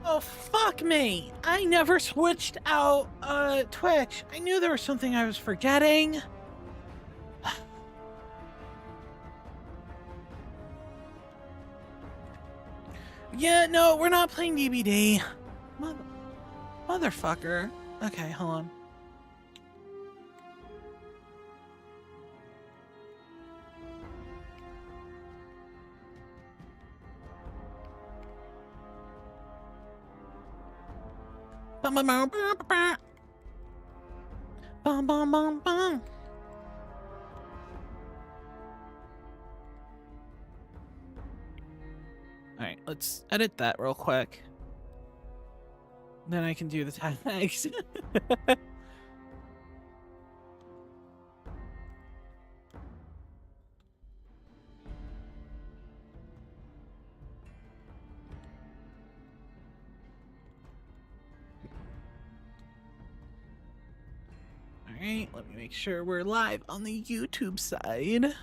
Oh, fuck me! I never switched out, Twitch. I knew there was something I was forgetting. Yeah, no, we're not playing DBD. Motherfucker. Okay, hold on. Bum bum bum bum bum bum bum bum bum. Alright, let's edit that real quick. Then I can do the tags. Alright, let me make sure we're live on the YouTube side.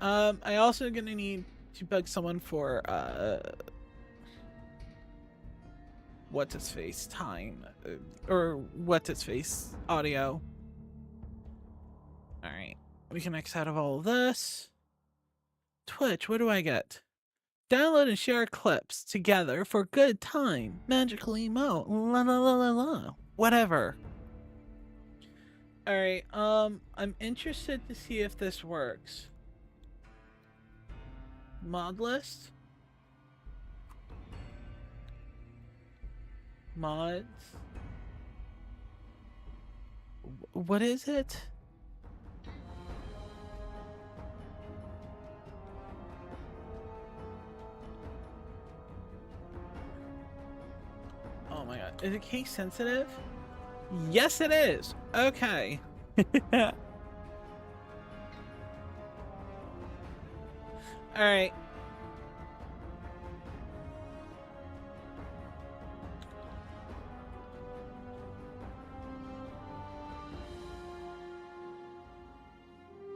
I also gonna need to bug someone for what's its face time or what's its face audio. All right, we can X out of all of this. Twitch, what do I get? Download and share clips together for good time. Magical emote. La la la la la. Whatever. All right. I'm interested to see if this works. Mod list. Mods. What is it? Oh my god. Is it case sensitive? Yes, it is. Okay. All right.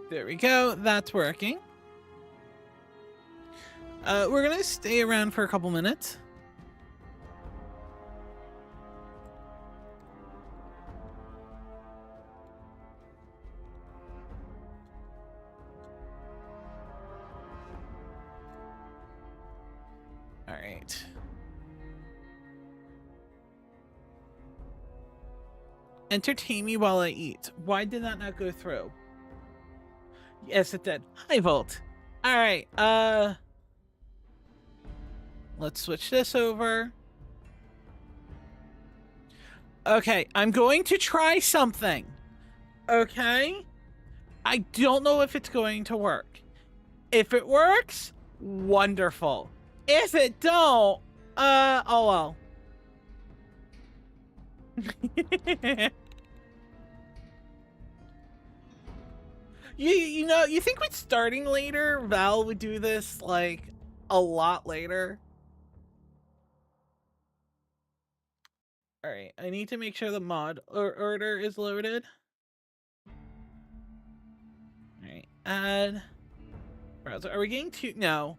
There we go. That's working. We're gonna stay around for a couple minutes. All right. Entertain me while I eat. Why did that not go through? Yes, it did. Hi, Volt. All right. Let's switch this over. Okay, I'm going to try something. Okay? I don't know if it's going to work. If it works, wonderful. If it don't, oh well. You know, you think with starting later, Val would do this like a lot later? All right, I need to make sure the mod order is loaded. All right, add browser. Are we getting to? No.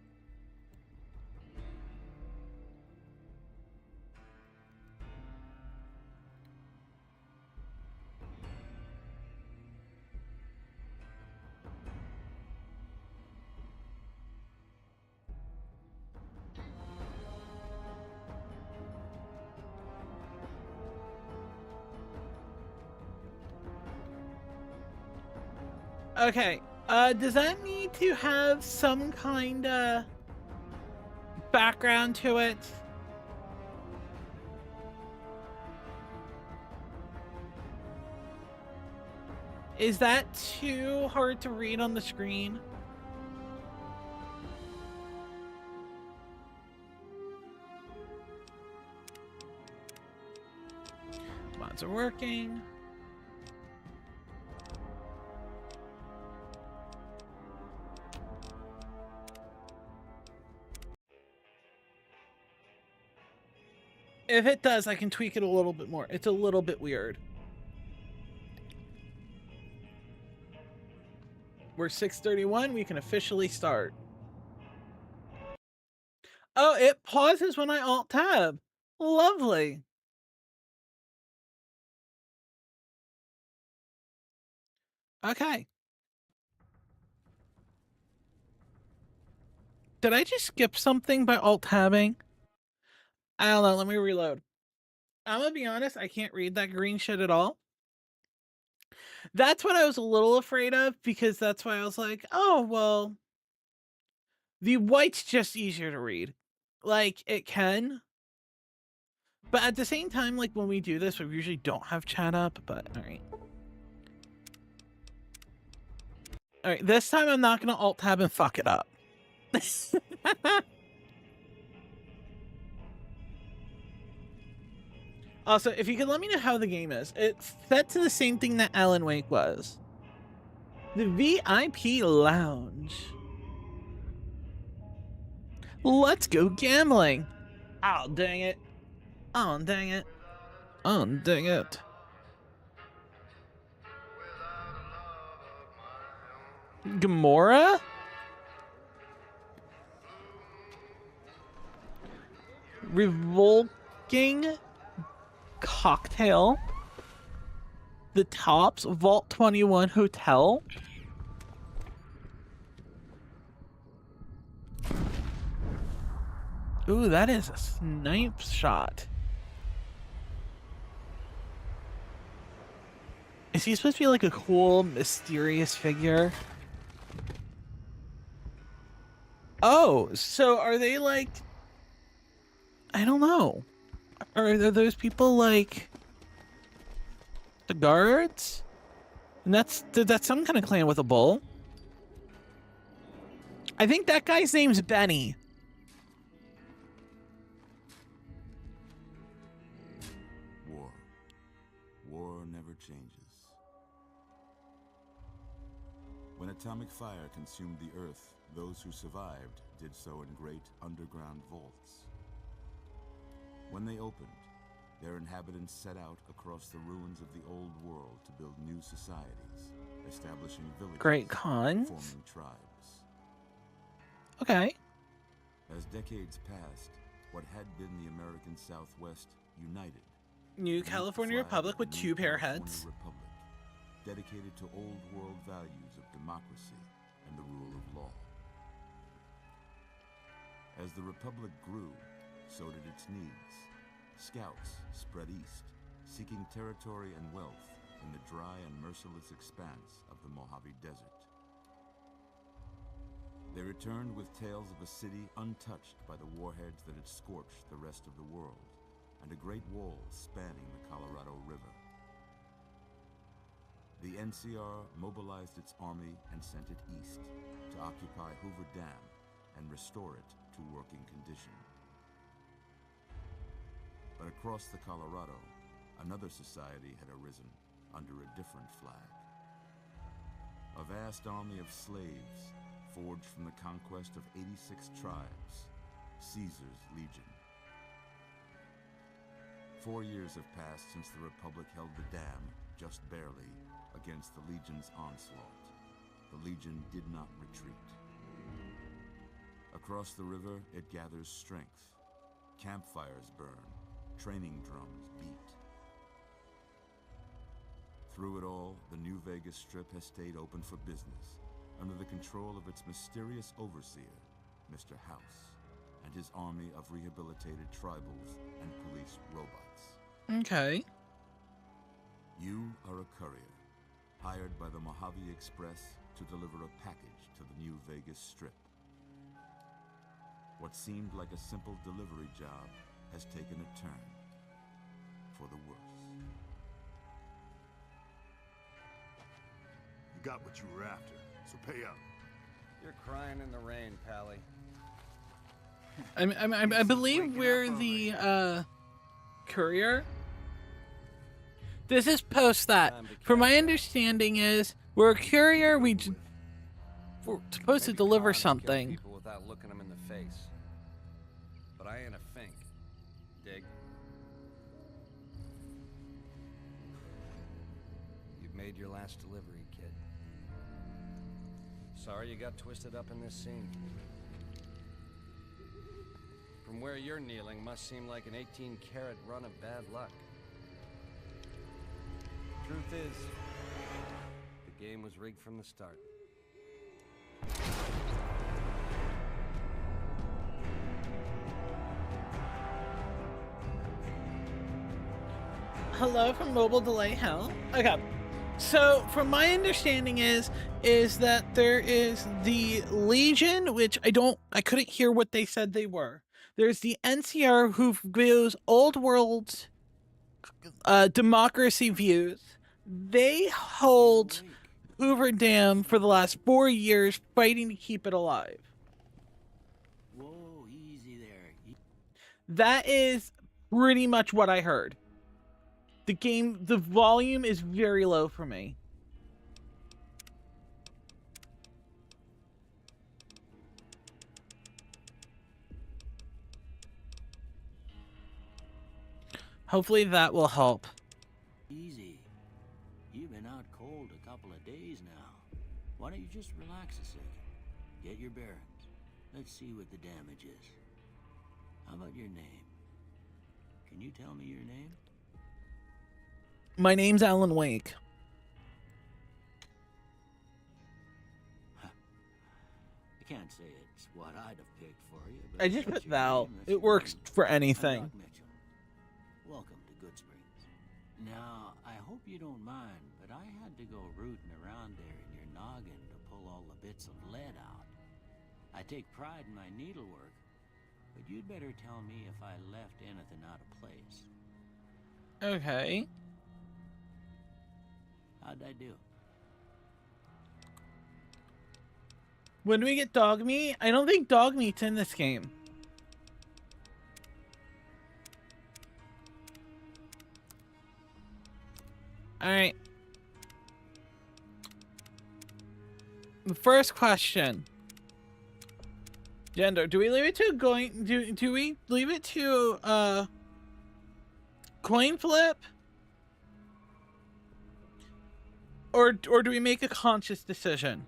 Okay, does that need to have some kind of background to it? Is that too hard to read on the screen? Mods are working. If it does, I can tweak it a little bit more. It's a little bit weird. We're 6:31. We can officially start. Oh, it pauses when I alt tab. Lovely. Okay. Did I just skip something by alt tabbing? I don't know. Let me reload. I'm gonna be honest, I can't read that green shit at all. That's what I was a little afraid of, because that's why I was like, oh, well, the white's just easier to read. Like, it can. But at the same time, like, when we do this, we usually don't have chat up, but alright. Alright, this time I'm not gonna alt tab and fuck it up. Also, if you could let me know how the game is. It's set to the same thing that Alan Wake was. The VIP Lounge. Let's go gambling. Oh, dang it. Oh, dang it. Oh, dang it. Gamora? Revolting Cocktail. The Tops Vault 21 Hotel. Ooh, that is a snipe shot. Is he supposed to be like a cool, mysterious figure? Oh, so are they like... I don't know. Are those people like... the guards? And that's some kind of clan with a bull. I think that guy's name's Benny. War never changes. When atomic fire consumed the earth, those who survived did so in great underground vaults. When they opened, their inhabitants set out across the ruins of the old world to build new societies, establishing villages, Great Khan. forming tribes. Okay. As decades passed, what had been the American Southwest united. New California Republic with two pair heads. Republic, dedicated to old world values of democracy and the rule of law. As the Republic grew, so did its needs. Scouts spread east, seeking territory and wealth in the dry and merciless expanse of the Mojave Desert. They returned with tales of a city untouched by the warheads that had scorched the rest of the world, and a great wall spanning the Colorado River. The NCR mobilized its army and sent it east to occupy Hoover Dam and restore it to working condition. But across the Colorado, another society had arisen under a different flag. A vast army of slaves forged from the conquest of 86 tribes, Caesar's Legion. 4 years have passed since the Republic held the dam, just barely, against the Legion's onslaught. The Legion did not retreat. Across the river, it gathers strength. Campfires burn, training drums beat. Through it all, the New Vegas Strip has stayed open for business, under the control of its mysterious overseer, Mr. House, and his army of rehabilitated tribals and police robots. Okay. You are a courier, hired by the Mojave Express to deliver a package to the New Vegas Strip. What seemed like a simple delivery job has taken a turn for the worse. You got what you were after, so pay up. You're crying in the rain, Pally. I believe we're the courier. This is post that. From my understanding is we're a courier. We're supposed to deliver something. People without looking them in the face. But I ain't a fink. Dig? You've made your last delivery, kid. Sorry you got twisted up in this scene. From where you're kneeling must seem like an 18-karat run of bad luck. Truth is, the game was rigged from the start. Hello from Mobile Delay Hell. Okay. So, from my understanding is that there is the Legion, which I couldn't hear what they said they were. There's the NCR, who views old world democracy views. They hold Hoover Dam for the last 4 years, fighting to keep it alive. Whoa, easy there. That is pretty much what I heard. The volume is very low for me. Hopefully that will help. Easy. You've been out cold a couple of days now. Why don't you just relax a second? Get your bearings. Let's see what the damage is. How about your name? Can you tell me your name? My name's Alan Wake. I can't say it's what I'd have picked for you, but I just that's put your Val. name, that's It your works name. for I'm anything. Doc Mitchell. Welcome to Good Springs. Now, I hope you don't mind, but I had to go rooting around there in your noggin to pull all the bits of lead out. I take pride in my needlework, but you'd better tell me if I left anything out of place. Okay. How'd I do? When do we get dog meat? I don't think dog meat's in this game. Alright. The first question. Gender, do we leave it to do we leave it to coin flip? Or do we make a conscious decision?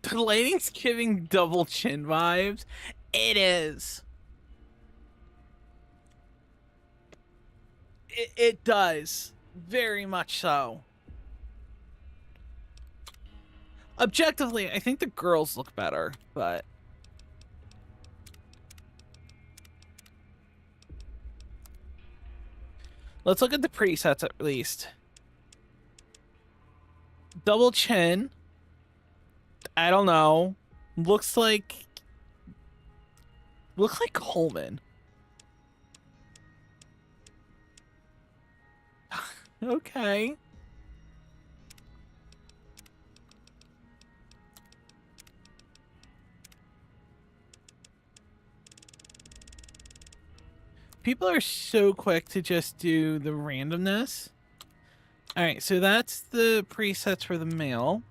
The lighting's giving double chin vibes. It is. It does. Very much so. Objectively, I think the girls look better, but... Let's look at the presets at least. Double chin. I don't know. Looks like Coleman. Okay. People are so quick to just do the randomness. All right, so that's the presets for the male.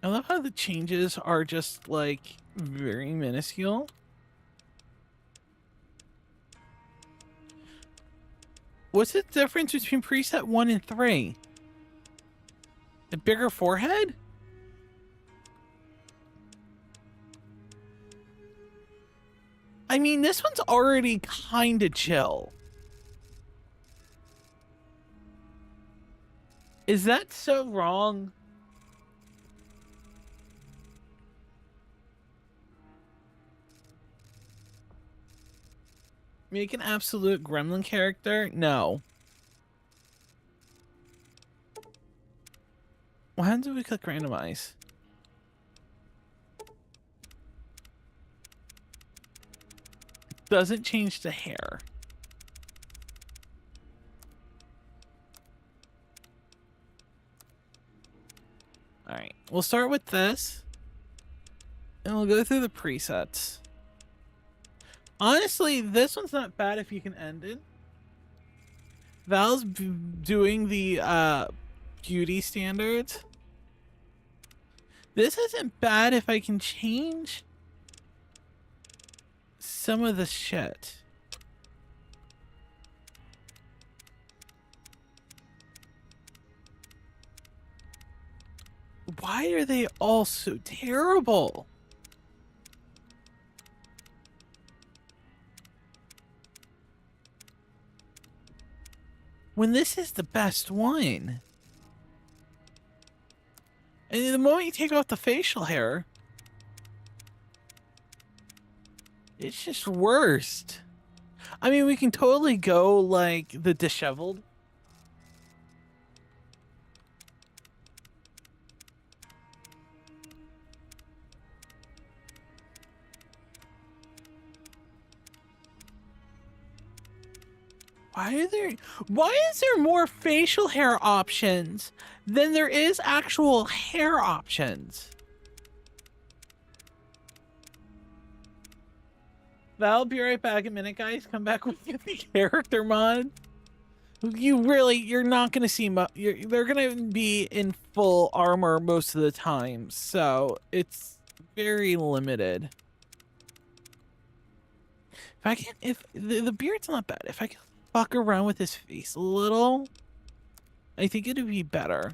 I love how the changes are just like very minuscule. What's the difference between preset 1 and 3? A bigger forehead? I mean, this one's already kind of chill. Is that so wrong? Make an absolute gremlin character? No. Why did we click randomize? Doesn't change the hair. Alright, we'll start with this. And we'll go through the presets. Honestly, this one's not bad if you can end it. Val's doing the beauty standards. This isn't bad if I can change some of the shit. Why are they all so terrible? When this is the best one. And the moment you take off the facial hair, it's just worst. I mean, we can totally go like the disheveled. Why is there more facial hair options than there is actual hair options? I'll be right back in a minute, guys. Come back with the character mod. You're not gonna see they're gonna be in full armor most of the time, so it's very limited. If the beard's not bad, if I can fuck around with his face a little, I think it'd be better.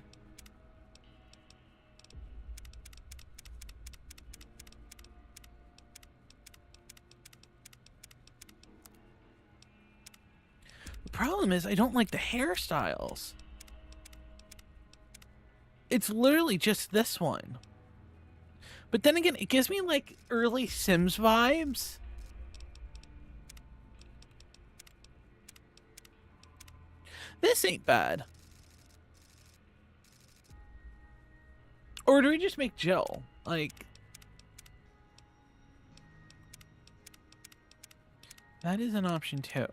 The problem is I don't like the hairstyles. It's literally just this one. But then again, it gives me like early Sims vibes. This ain't bad. Or do we just make Jill? Like... That is an option too.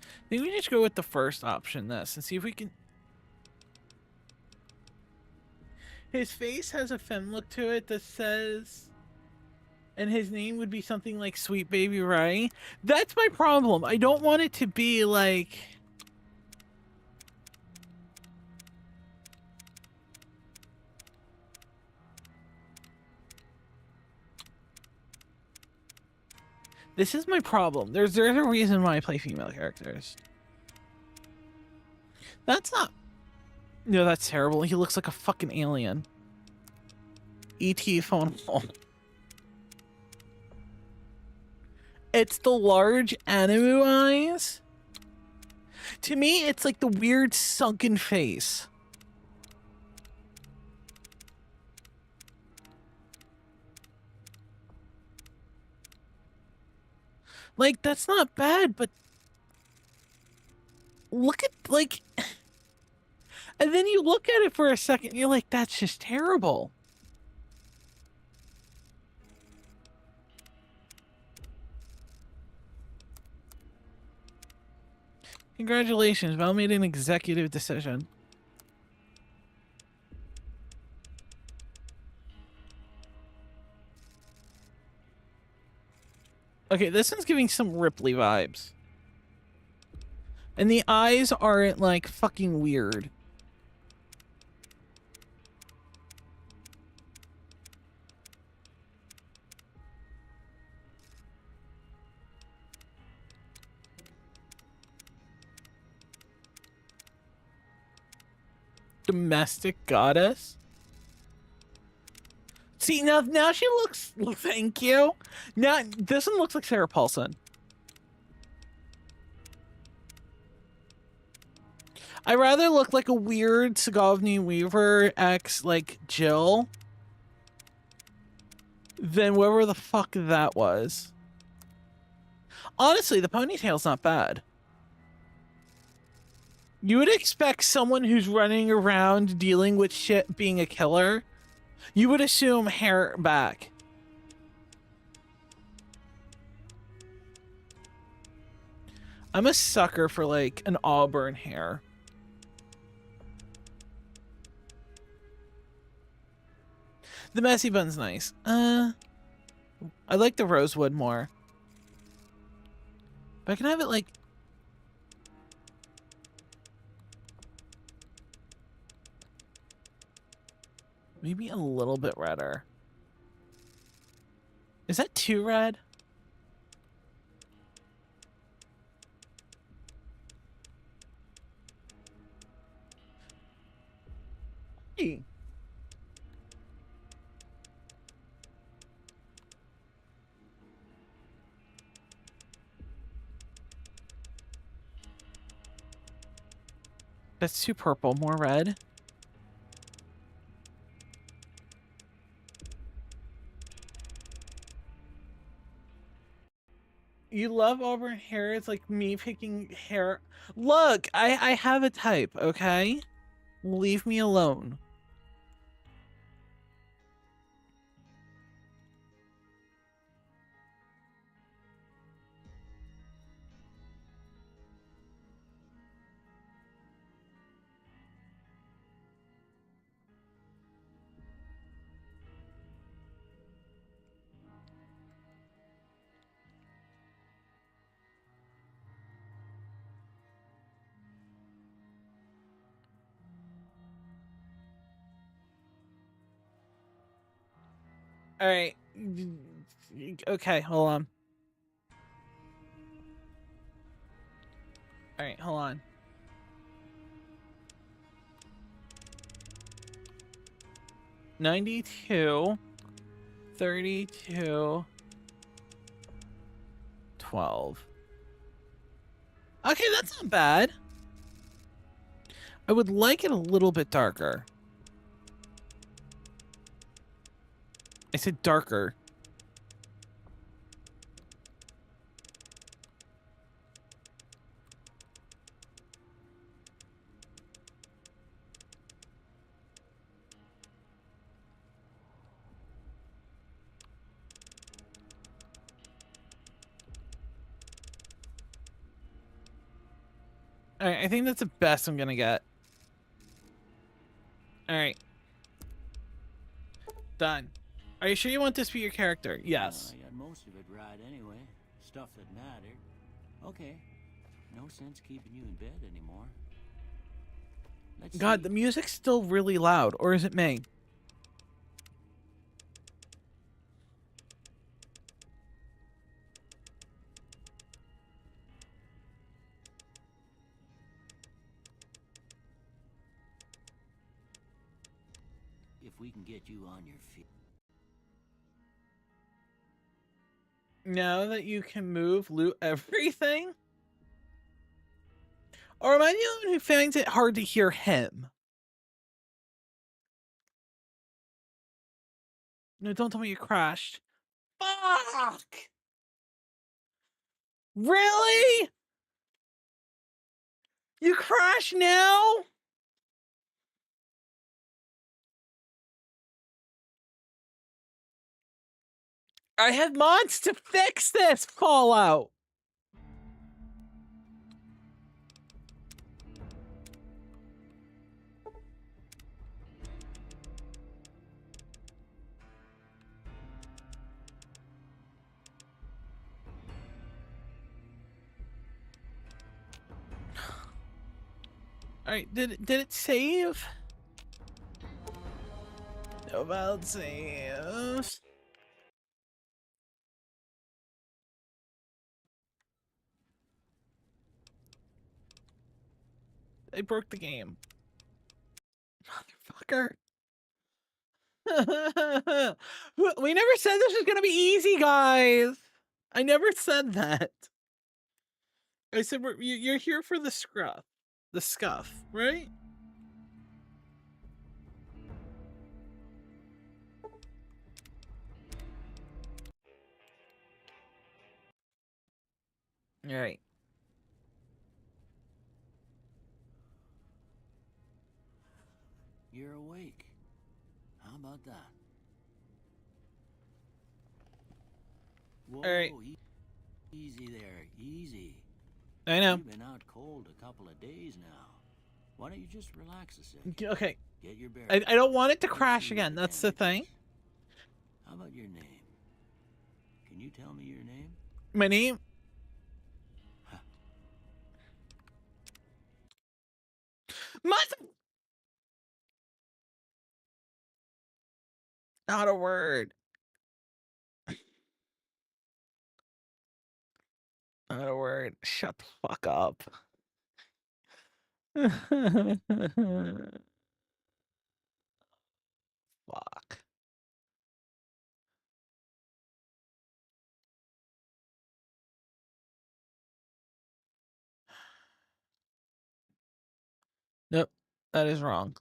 I think we just go with the first option, this, and see if we can... His face has a femme look to it that says... And his name would be something like Sweet Baby Ray. That's my problem. I don't want it to be like... This is my problem. There's a reason why I play female characters. That's not... No, that's terrible. He looks like a fucking alien. E.T. phone home. It's the large anime eyes. To me, it's like the weird sunken face. Like, that's not bad, but look at, like, and then you look at it for a second, and you're like, that's just terrible. Congratulations, Val made an executive decision. Okay, this one's giving some Ripley vibes. And the eyes aren't, like, fucking weird. Domestic goddess? See, now she looks... Thank you. Now, this one looks like Sarah Paulson. I rather look like a weird Sigourney Weaver X, like, Jill, than whoever the fuck that was. Honestly, the ponytail's not bad. You would expect someone who's running around dealing with shit being a killer. You would assume hair back. I'm a sucker for, like, an auburn hair. The messy bun's nice. I like the rosewood more. But I can have it, like... Maybe a little bit redder. Is that too red? Hey. That's too purple. More red. You love auburn hair. It's like me picking hair. Look, I have a type, okay? Leave me alone. All right. Okay, hold on. All right, hold on. $92, $32, $12. Okay, that's not bad. I would like it a little bit darker. I said darker. All right, I think that's the best I'm gonna get. All right. Done. Are you sure you want this to be your character? Yes. I got most of it right anyway. Stuff that mattered. Okay. No sense keeping you in bed anymore. Let's God, see. the music's still really loud, or is it me? If we can get you on your feet. Now that you can move, loot everything? Or am I the only one who finds it hard to hear him? No, don't tell me you crashed. Fuck! Really? You crash now? I have mods to fix this, Fallout. All right, did it save? No valid saves. I broke the game. Motherfucker. We never said this was gonna be easy, guys. I never said that. I said you're here for the scruff, the scuff, right? All right. You're awake. How about that? Whoa, All right. Easy there, easy. I know. You've been out cold a couple of days now. Why don't you just relax a sec? Okay. Get your bearings. I don't want it to Let's crash see again. what That's the thing. damage is. How about your name? Can you tell me your name? My name. Mother. Not a word. Not a word. Shut the fuck up. Fuck. Nope, that is wrong.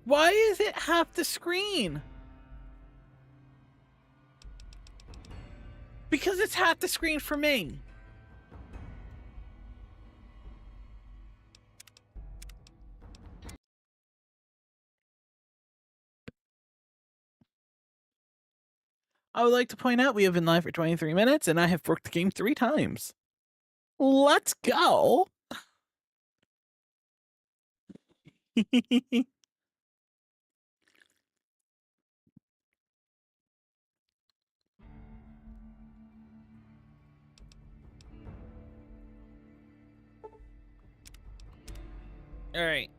Why is it half the screen? Because it's half the screen for me. I would like to point out we have been live for 23 minutes and I have worked the game 3 times. Let's go. All right.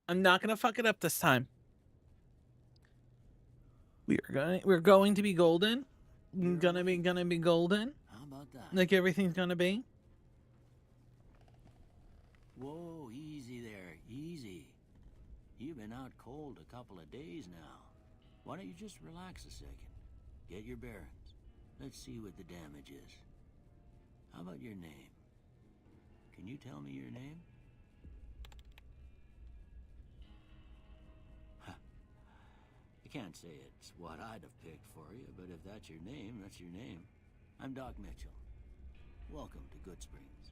I'm not gonna fuck it up this time. We're going to be golden. Gonna be golden. How about that? Like everything's gonna be. Whoa, easy there, easy. You've been out cold a couple of days now. Why don't you just relax a second? Get your bearings. Let's see what the damage is. How about your name? Can you tell me your name? I can't say it's what I'd have picked for you, but if that's your name, that's your name. I'm Doc Mitchell. Welcome to Good Springs.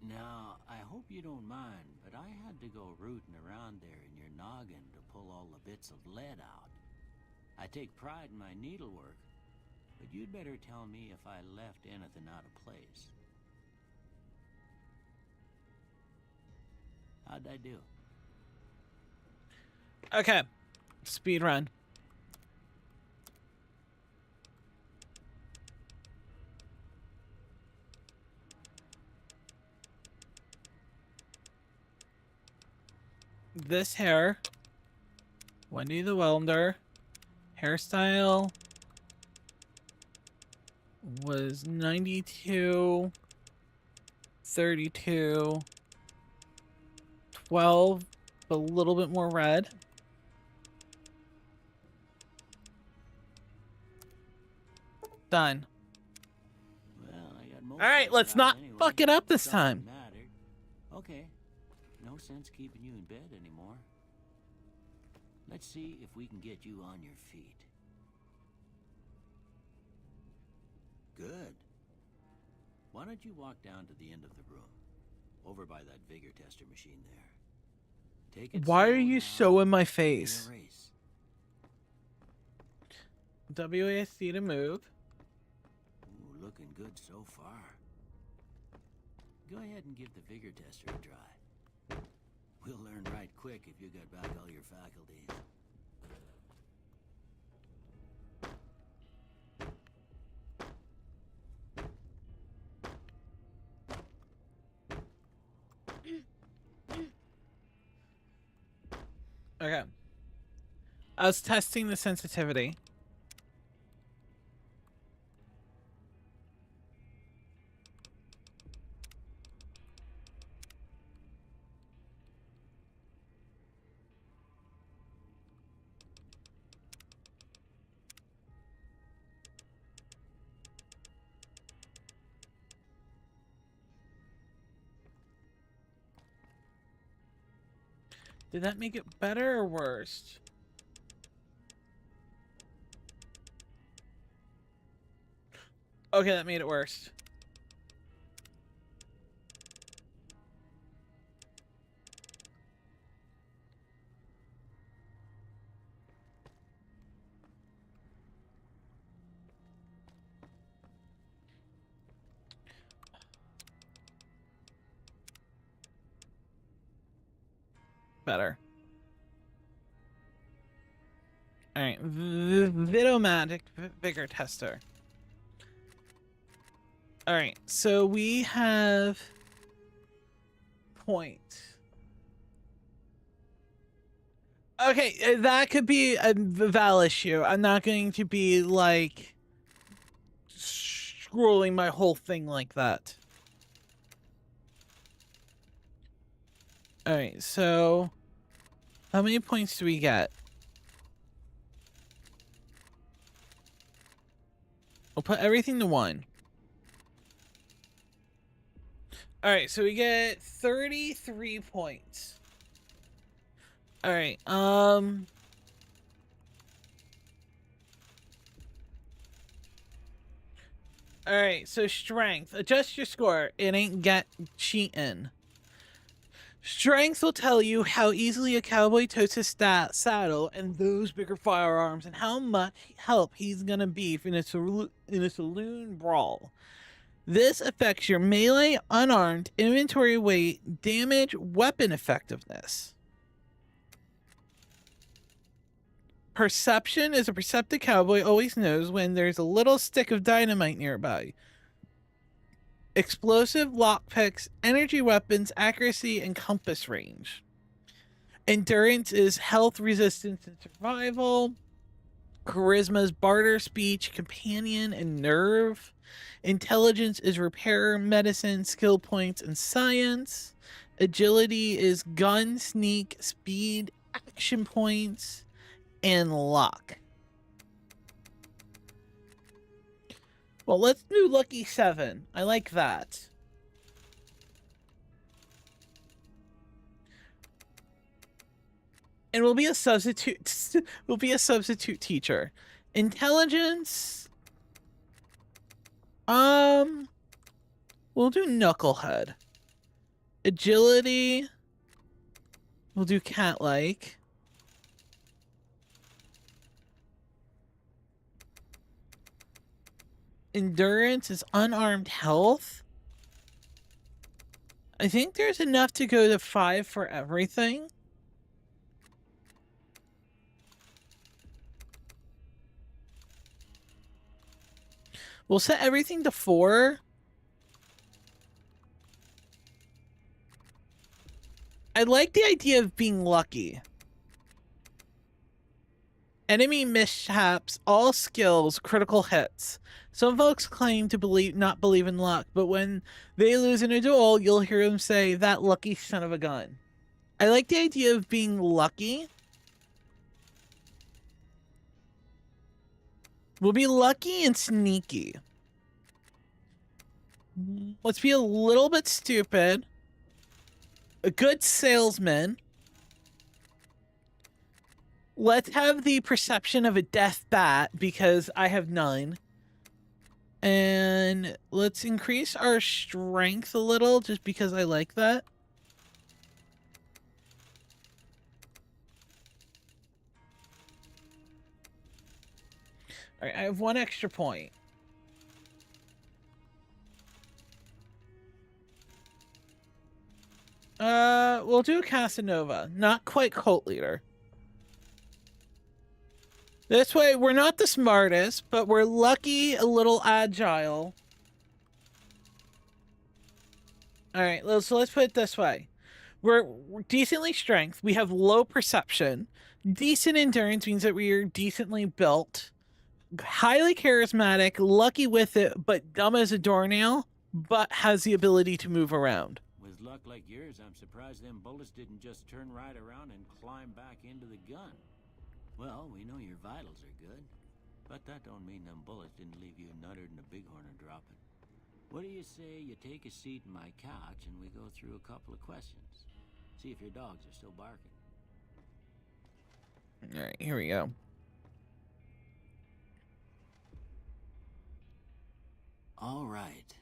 Now, I hope you don't mind, but I had to go rooting around there in your noggin to pull all the bits of lead out. I take pride in my needlework, but you'd better tell me if I left anything out of place. How'd I do? Okay. Speed run. This hair. Wendy the Welder. Hairstyle was 92, 32, 12, but a little bit more red. Done. Well, I got most All right, of let's out not anyway. fuck it up this Doesn't time. matter. Okay, no sense keeping you in bed anymore. Let's see if we can get you on your feet. Good. Why don't you walk down to the end of the room, over by that vigor tester machine there. Take it Why are slow you now. so in my In face? a race. WASD to move. Ooh, looking good so far. Go ahead and give the vigor tester a try. We'll learn right quick if you got back all your faculties. Okay. I was testing the sensitivity. Did that make it better or worse? Okay, that made it worse. better. All right, Vidomatic Vigor Tester. All right, so we have point. Okay, that could be a val issue. I'm not going to be like scrolling my whole thing like that. All right, so how many points do we get? We'll put everything to 1. All right, so we get 33 points. All right, all right, so strength. Adjust your score. It ain't get cheating. Strength will tell you how easily a cowboy totes his saddle and those bigger firearms and how much help he's gonna be in a saloon brawl. This affects your melee, unarmed, inventory weight, damage, weapon effectiveness. Perception is a perceptive cowboy always knows when there's a little stick of dynamite nearby. Explosive, lockpicks, energy weapons, accuracy, and compass range. Endurance is health, resistance, and survival. Charisma is barter, speech, companion, and nerve. Intelligence is repair, medicine, skill points, and science. Agility is gun, sneak, speed, action points, and luck. Well, let's do Lucky 7. I like that. And we'll be a substitute. We'll be a substitute teacher. Intelligence. We'll do Knucklehead. Agility. We'll do cat-like. Endurance is unarmed health. I think there's enough to go to 5 for everything. We'll set everything to 4. I like the idea of being lucky. Enemy mishaps, all skills, critical hits. Some folks claim to not believe in luck, but when they lose in a duel, you'll hear them say, "That lucky son of a gun." I like the idea of being lucky. We'll be lucky and sneaky. Let's be a little bit stupid. A good salesman. Let's have the perception of a death bat because I have none. And let's increase our strength a little just because I like that. All right, I have 1 extra point. We'll do Casanova. Not quite cult leader. This way, we're not the smartest, but we're lucky, a little agile. All right, so let's put it this way. We're decently strength. We have low perception. Decent endurance means that we are decently built. Highly charismatic, lucky with it, but dumb as a doornail, but has the ability to move around. With luck like yours, I'm surprised them bullets didn't just turn right around and climb back into the gun. Well, we know your vitals are good, but that don't mean them bullets didn't leave you nuttered and a bighorn dropping. What do you say you take a seat in my couch and we go through a couple of questions? See if your dogs are still barking. All right, here we go. All right.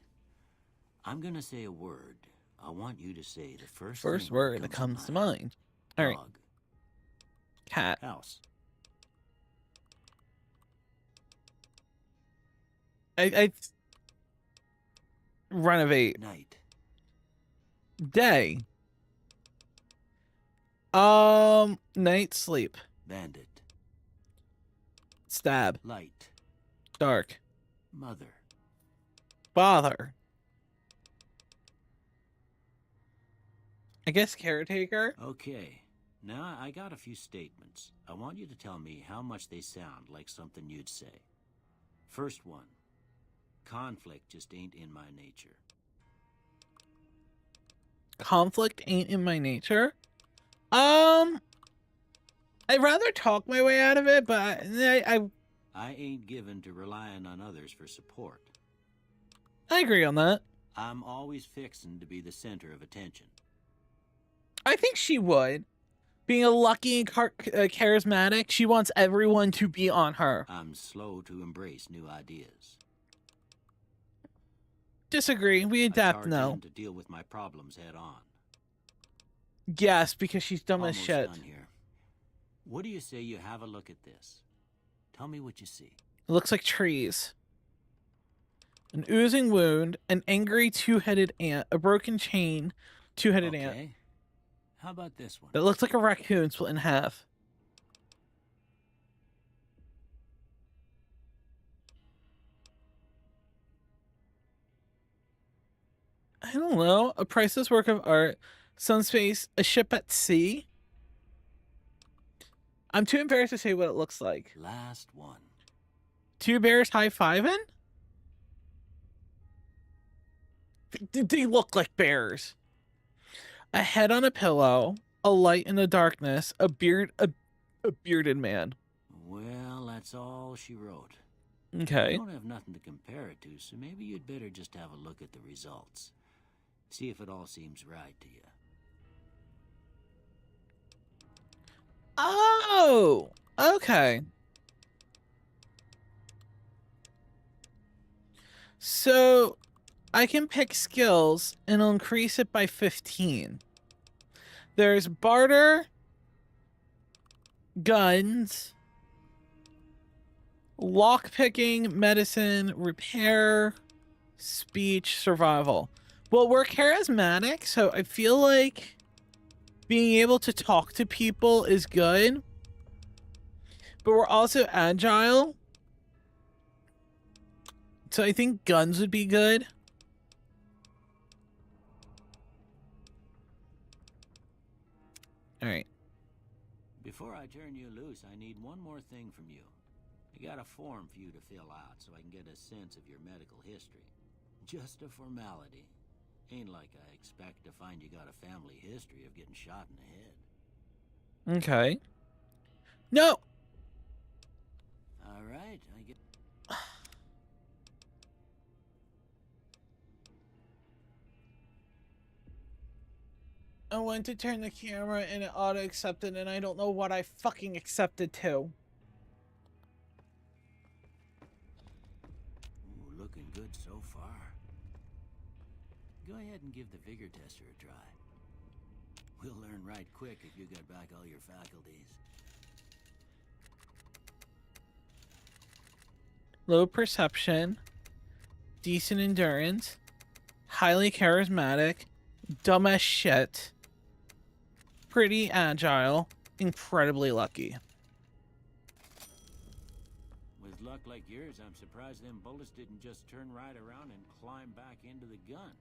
I'm gonna say a word. I want you to say the first Word that comes to mind. All right. Dog. Cat. House. I renovate. Night. Day. Night sleep. Bandit. Stab. Light. Dark. Mother. Father. I guess caretaker. Okay. Now I got a few statements. I want you to tell me how much they sound like something you'd say. First one. Conflict just ain't in my nature. Conflict ain't in my nature. I'd rather talk my way out of it, but I ain't given to relying on others for support. I agree on that. I'm always fixin' to be the center of attention. I think she would. Being a lucky and charismatic, she wants everyone to be on her. I'm slow to embrace new ideas. Disagree. We adapt I charge now. in to deal with my problems head on. Yes, because she's dumb as Almost shit. done here. What do you say you have a look at this? Tell me what you see. It looks like trees. An oozing wound, an angry two-headed ant, a broken chain, two-headed ant. Okay. How about this one? That looks like a raccoon split in half. I don't know. A priceless work of art. Sun space. A ship at sea. I'm too embarrassed to say what it looks like. Last one. Two bears high-fiving? They look like bears. A head on a pillow, a light in the darkness, a bearded man. Well, that's all she wrote. Okay. I don't have nothing to compare it to, so maybe you'd better just have a look at the results. See if it all seems right to you. Oh, okay. So I can pick skills and I'll increase it by 15. There's barter, guns, lockpicking, medicine, repair, speech, survival. Well, we're charismatic, so I feel like being able to talk to people is good. But we're also agile. So I think guns would be good. All right. Before I turn you loose, I need one more thing from you. I got a form for you to fill out so I can get a sense of your medical history. Just a formality. Ain't like I expect to find you got a family history of getting shot in the head. Okay. No. All right, I get... I went to turn the camera and it auto-accepted and I don't know what I fucking accepted to. Ooh, looking good so far. Go ahead and give the vigor tester a try. We'll learn right quick if you got back all your faculties. Low perception, decent endurance, highly charismatic, dumb as shit, pretty agile, incredibly lucky. With luck like yours, I'm surprised them bullets didn't just turn right around and climb back into the gun.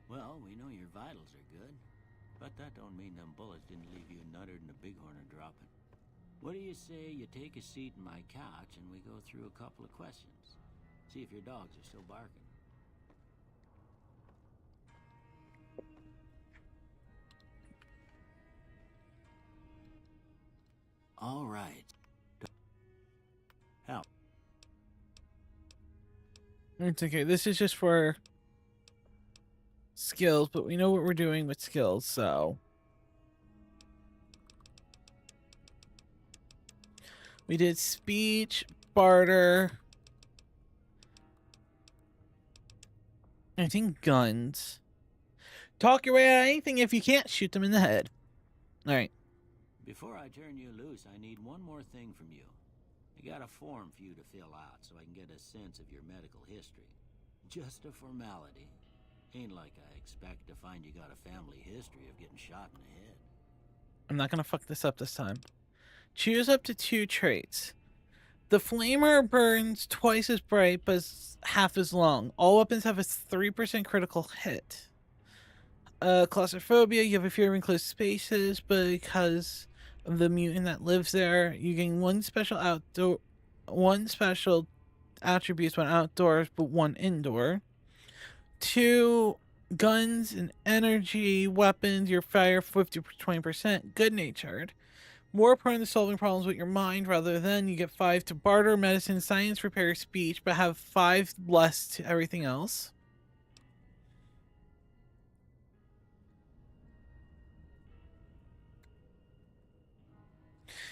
Well, we know your vitals are good, but that don't mean them bullets didn't leave you nuttered and a bighorn dropping. What do you say you take a seat in my couch and we go through a couple of questions? See if your dogs are still barking. All right. Help. It's okay. This is just for skills, but we know what we're doing with skills, so. We did speech, barter. I think guns. Talk your way out of anything if you can't shoot them in the head. All right. Before I turn you loose, I need one more thing from you. I got a form for you to fill out so I can get a sense of your medical history. Just a formality. Ain't like I expect to find you got a family history of getting shot in the head. I'm not gonna fuck this up this time. Choose up to 2 traits. The flamer burns twice as bright, but is half as long. All weapons have a 3% critical hit. Claustrophobia, you have a fear of enclosed spaces, but because of the mutant that lives there, you gain one special attributes when outdoors, but 1 indoor. 2 guns and energy weapons, your fire 50-20%, good natured. More prone to solving problems with your mind rather than you get 5 to barter, medicine, science, repair, speech, but have 5 less to everything else.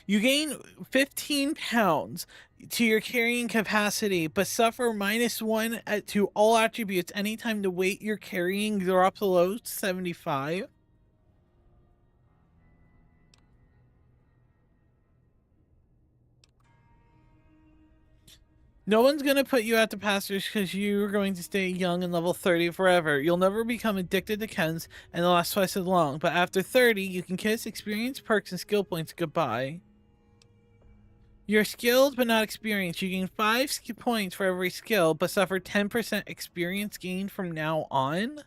You gain 15 pounds to your carrying capacity, but suffer -1 to all attributes anytime the weight you're carrying drops below 75. No one's going to put you out to pastures because you're going to stay young and level 30 forever. You'll never become addicted to chems and they'll last twice as long. But after 30, you can kiss experience, perks, and skill points goodbye. You're skilled but not experienced. You gain 5 points for every skill, but suffer 10% experience gain from now on.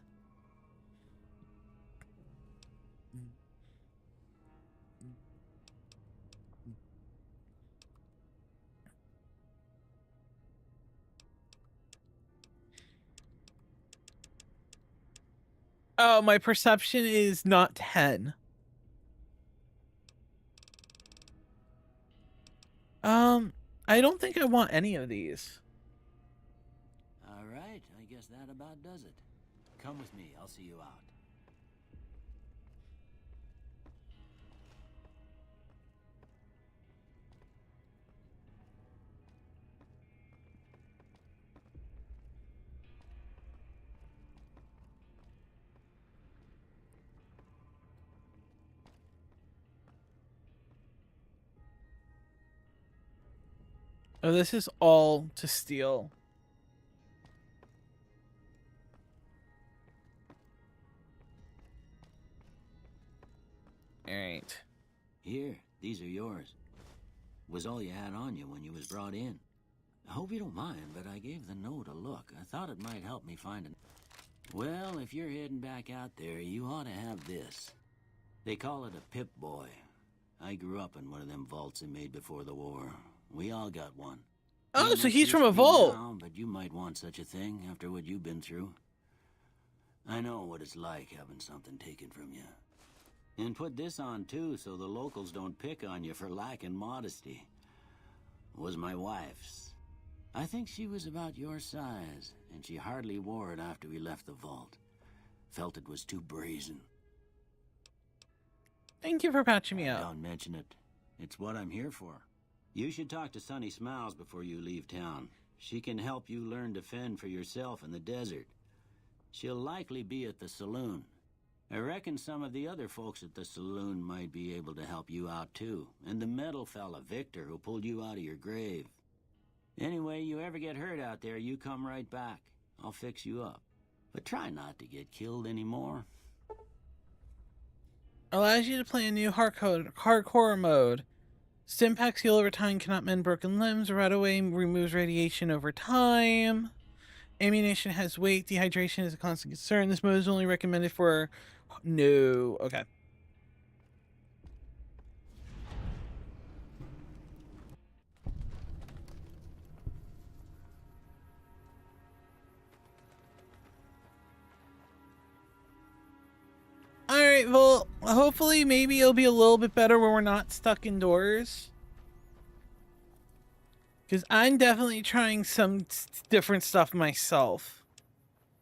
Oh, my perception is not 10. I don't think I want any of these. All right, I guess that about does it. Come with me, I'll see you out. Oh, this is all to steal. Alright. Here, these are yours. Was all you had on you when you was brought in. I hope you don't mind, but I gave the note a look. I thought it might help me find it. Well, if you're heading back out there, you ought to have this. They call it a Pip-Boy. I grew up in one of them vaults they made before the war. We all got one. Oh, Ain't so much he's use from a to me vault. now, but you might want such a thing after what you've been through. I know what it's like having something taken from you. And put this on too, so the locals don't pick on you for lacking modesty. Was my wife's. I think she was about your size, and she hardly wore it after we left the vault. Felt it was too brazen. Thank you for patching me up. Don't mention it. It's what I'm here for. You should talk to Sunny Smiles before you leave town. She can help you learn to fend for yourself in the desert. She'll likely be at the saloon. I reckon some of the other folks at the saloon might be able to help you out too. And the metal fella, Victor, who pulled you out of your grave. Anyway, you ever get hurt out there, you come right back. I'll fix you up. But try not to get killed anymore. Allows you to play a new hardcore mode. Stimpaks heal over time, cannot mend broken limbs. Right away removes radiation over time. Ammunition has weight. Dehydration is a constant concern. This mode is only recommended for... No. Okay. Alright, well, hopefully maybe it'll be a little bit better when we're not stuck indoors. Because I'm definitely trying some different stuff myself.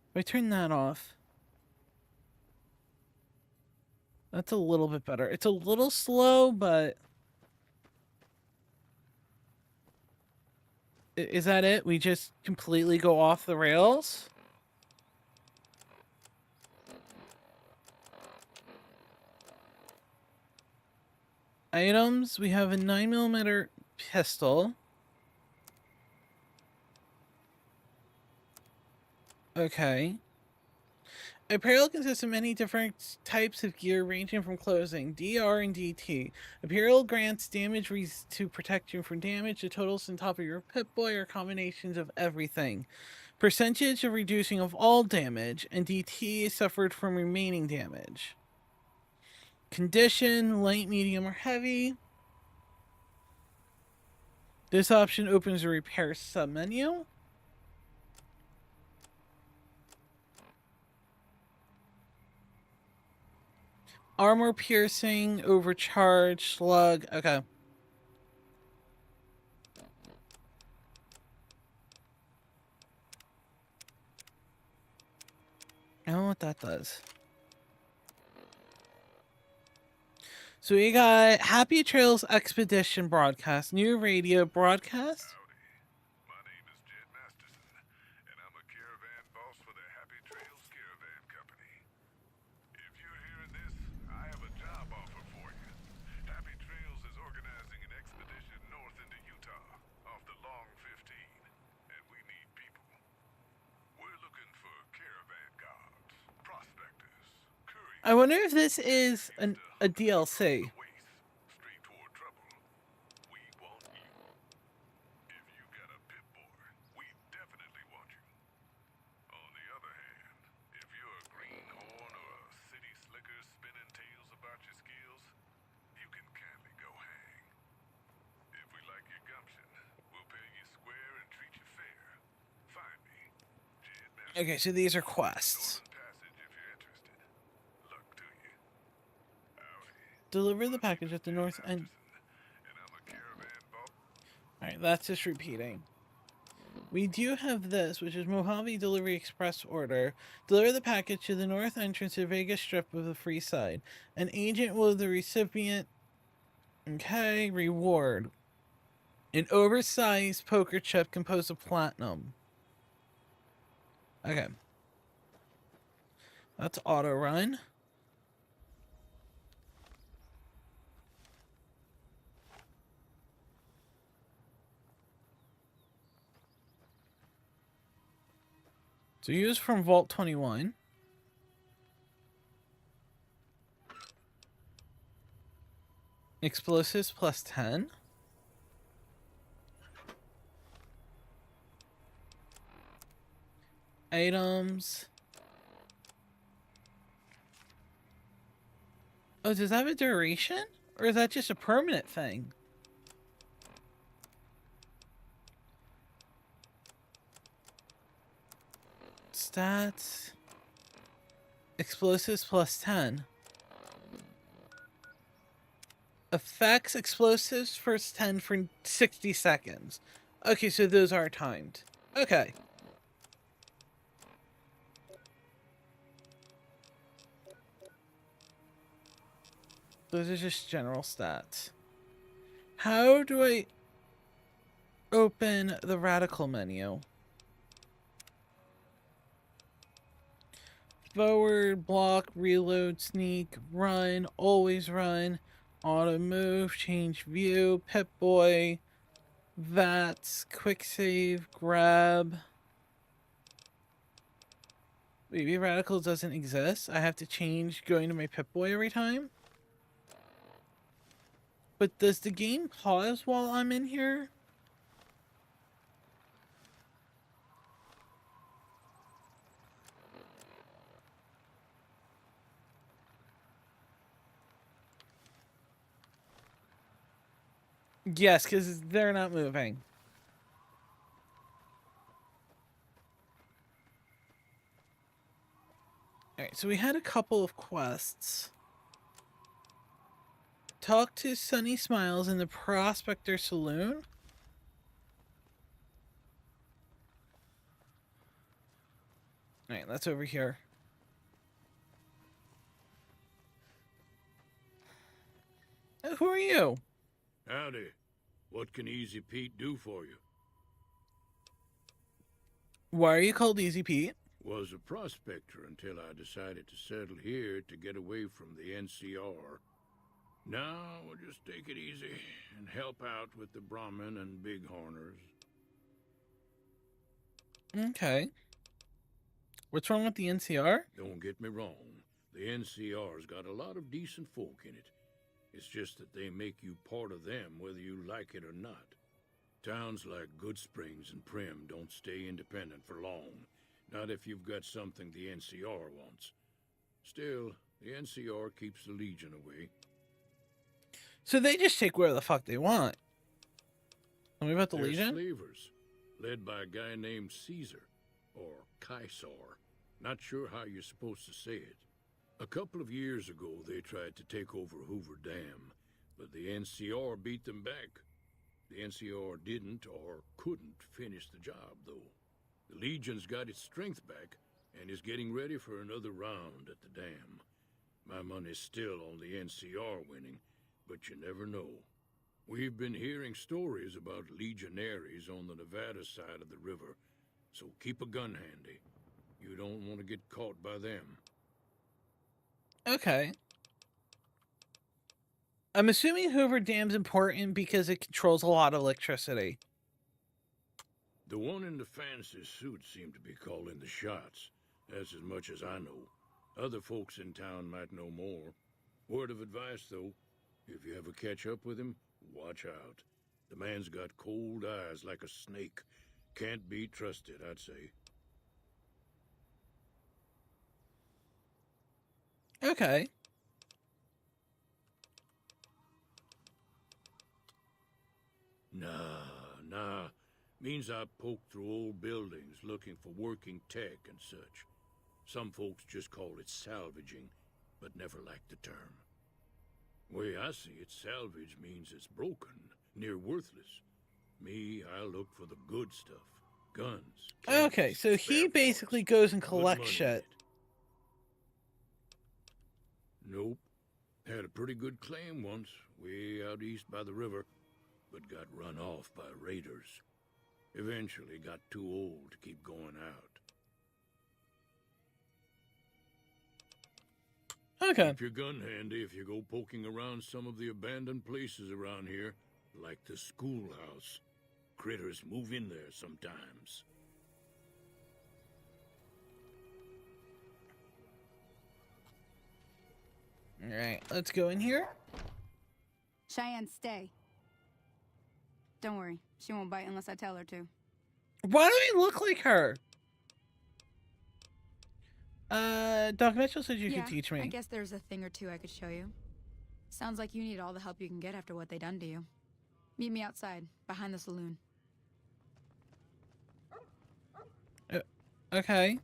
If I turn that off. That's a little bit better. It's a little slow, but... Is that it? We just completely go off the rails? Items. We have a 9mm pistol. Okay. Apparel consists of many different types of gear ranging from clothing, DR and DT. Apparel grants damage to protect you from damage. The totals on top of your Pip-Boy are combinations of everything. Percentage of reducing of all damage, and DT is suffered from remaining damage. Condition, light, medium, or heavy. This option opens a repair submenu. Armor piercing, overcharge, slug. Okay. I don't know what that does. So we got Happy Trails Expedition broadcast, new radio broadcast. My name is Jed Masterson, and I'm a caravan boss for the Happy Trails Caravan Company. If you're hearing this, I have a job offer for you. Happy Trails is organizing an expedition north into Utah, off the Long 15, and we need people. We're looking for caravan guards, prospectors, couriers. I wonder if this is a DLC. Straight toward trouble. We want you. If you got a Pip-Boy, we definitely want you. On the other hand, if you're a greenhorn or a city slicker spinning tales about your skills, you can kindly go hang. If we like your gumption, we'll pay you square and treat you fair. Find me, Jed Masterson. Okay, so these are quests. Northern Passage if you're interested. Luck to you. Howdy. Deliver the package at the north end. And I'm a caravan boss. Alright, that's just repeating. We do have this, which is Mojave Delivery Express Order. Deliver the package to the north entrance to Vegas Strip with a free side. An agent will the recipient. Okay, reward. An oversized poker chip composed of platinum. Okay. That's auto run. So use from Vault 21. Explosives plus 10. Items. Oh, does that have a duration? Or is that just a permanent thing? Stats. Explosives plus 10. Effects explosives first 10 for 60 seconds. Okay, so those are timed. Okay. Those are just general stats. How do I open the radical menu? Forward, block, reload, sneak, run, always run, auto move, change view, Pip-Boy, VATS, quick save, grab. Maybe radical doesn't exist. I have to change going to my Pip-Boy every time. But does the game pause while I'm in here? Yes, because they're not moving. Alright, so we had a couple of quests. Talk to Sunny Smiles in the Prospector Saloon. Alright, that's over here. Who are you? Howdy. What can Easy Pete do for you? Why are you called Easy Pete? Was a prospector until I decided to settle here to get away from the NCR. Now we'll just take it easy and help out with the Brahmin and Bighorners. Okay. What's wrong with the NCR? Don't get me wrong. The NCR's got a lot of decent folk in it. It's just that they make you part of them whether you like it or not. Towns like Goodsprings and Prim don't stay independent for long. Not if you've got something the NCR wants. Still, the NCR keeps the Legion away. So they just take where the fuck they want. Tell me about the They're Legion? slavers, led by a guy named Caesar, or Caesar. Not sure how you're supposed to say it. A couple of years ago, they tried to take over Hoover Dam, but the NCR beat them back. The NCR didn't or couldn't finish the job, though. The Legion's got its strength back and is getting ready for another round at the dam. My money's still on the NCR winning, but you never know. We've been hearing stories about legionaries on the Nevada side of the river, so keep a gun handy. You don't want to get caught by them. Okay. I'm assuming Hoover Dam's important because it controls a lot of electricity. The one in the fancy suit seemed to be calling the shots. That's as much as I know. Other folks in town might know more. Word of advice, though, if you ever catch up with him, watch out. The man's got cold eyes like a snake. Can't be trusted, I'd say. Okay. Nah. Means I poke through old buildings looking for working tech and such. Some folks just call it salvaging, but never liked the term. Way I see it, salvage means it's broken, near worthless. Me, I look for the good stuff. Guns. Okay, cannons, so he spare basically parts, goes and good collects money in shit. it. Nope. Had a pretty good claim once, way out east by the river, but got run off by raiders. Eventually got too old to keep going out. Okay. Keep your gun handy if you go poking around some of the abandoned places around here, like the schoolhouse. Critters move in there sometimes. Alright, let's go in here. Cheyenne, stay. Don't worry, she won't bite unless I tell her to. Why do I look like her? Doc Mitchell said you could teach me. I guess there's a thing or two I could show you. Sounds like you need all the help you can get after what they done to you. Meet me outside, behind the saloon. Okay.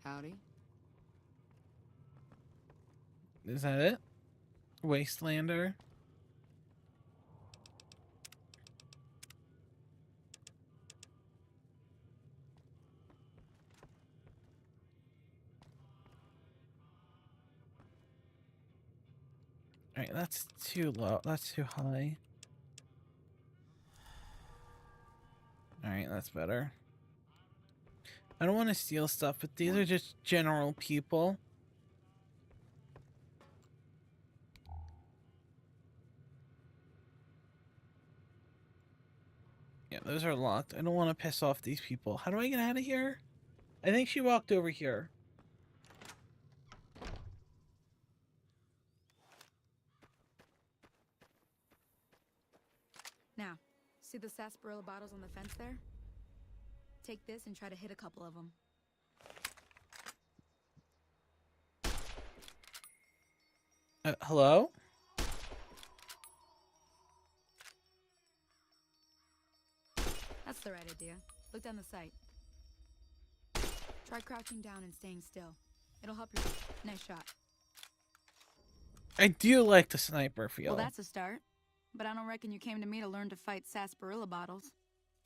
Howdy. Is that it? Wastelander. Alright, that's too low. That's too high. Alright, that's better. I don't want to steal stuff, but these are just general people. Yeah, those are locked. I don't want to piss off these people. How do I get out of here? I think she walked over here. Now, see the sarsaparilla bottles on the fence there? Take this and try to hit a couple of them. Hello? That's the right idea. Look down the sight. Try crouching down and staying still. It'll help you. Nice shot. I do like the sniper feel. Well, that's a start. But I don't reckon you came to me to learn to fight sarsaparilla bottles.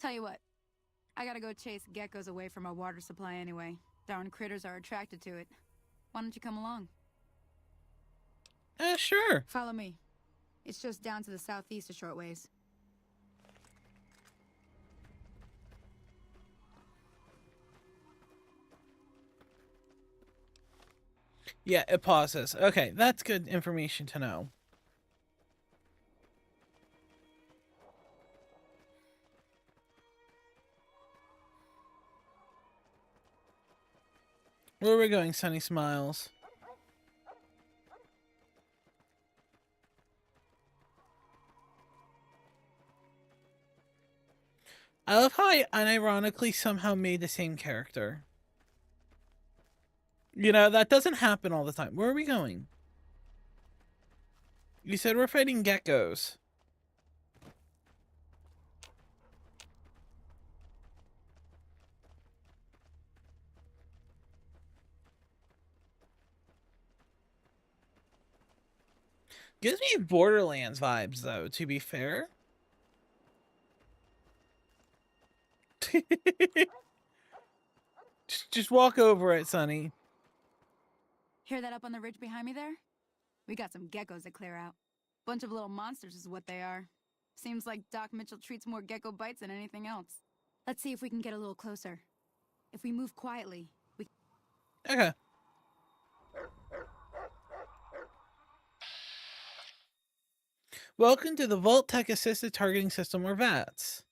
Tell you what, I gotta go chase geckos away from our water supply anyway. Darn critters are attracted to it. Why don't you come along? Sure. Follow me. It's just down to the southeast a short ways. Yeah, it pauses. Okay, that's good information to know. Where are we going, Sunny Smiles? I love how I unironically somehow made the same character. You know, that doesn't happen all the time. Where are we going? You said we're fighting geckos. Gives me Borderlands vibes, though, to be fair. just walk over it, Sonny. Hear that up on the ridge behind me there? We got some geckos to clear out. Bunch of little monsters is what they are. Seems like Doc Mitchell treats more gecko bites than anything else. Let's see if we can get a little closer. If we move quietly, we... Okay. Welcome to the Vault Tech Assisted Targeting System, or VATS.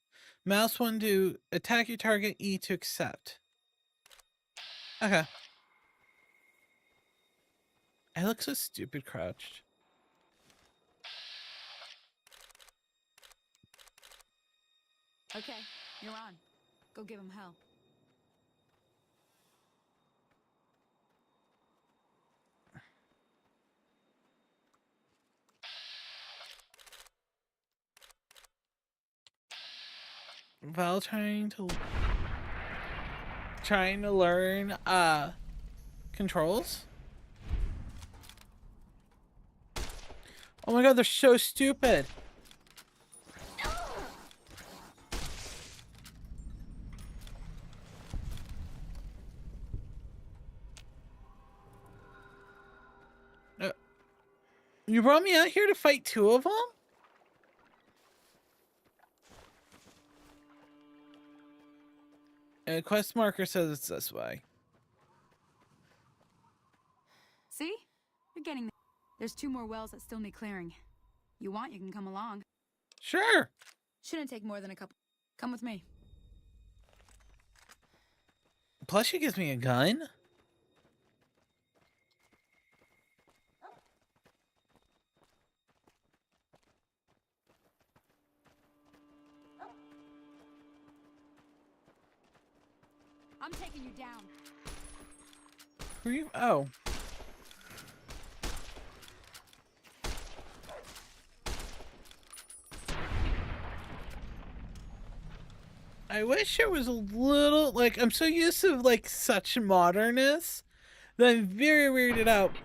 Mouse 1 to attack your target, E to accept. Okay. I look so stupid crouched. Okay, you're on. Go give him hell. Val trying to learn controls. Oh my god, they're so stupid. You brought me out here to fight two of them? And the quest marker says it's this way. See? You're getting there. There's 2 more wells that still need clearing. You want, you can come along. Sure. Shouldn't take more than a couple. Come with me. Plus she gives me a gun. I'm taking you down. Who are you? Oh. I wish it was a little, like, I'm so used to, like, such modernness that I'm very weirded out.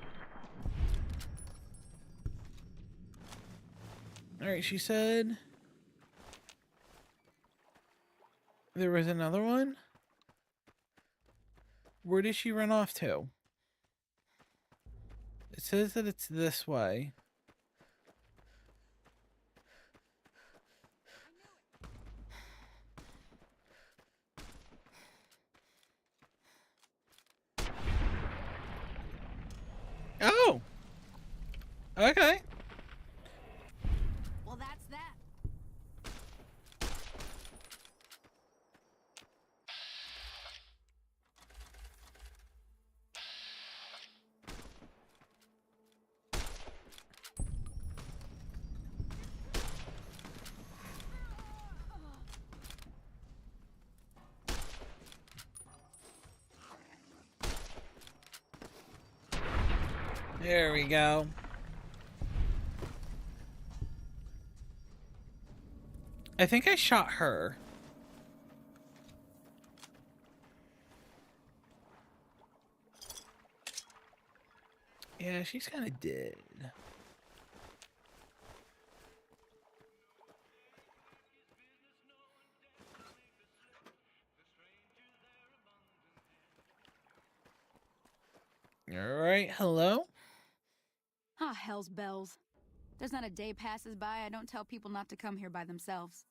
Alright, she said there was another one. Where did she run off to? It says that it's this way. Oh! Okay. Well, that's that. There we go. I think I shot her. Yeah, she's kind of dead. All right, hello? Ah, hell's bells. There's not a day passes by I don't tell people not to come here by themselves.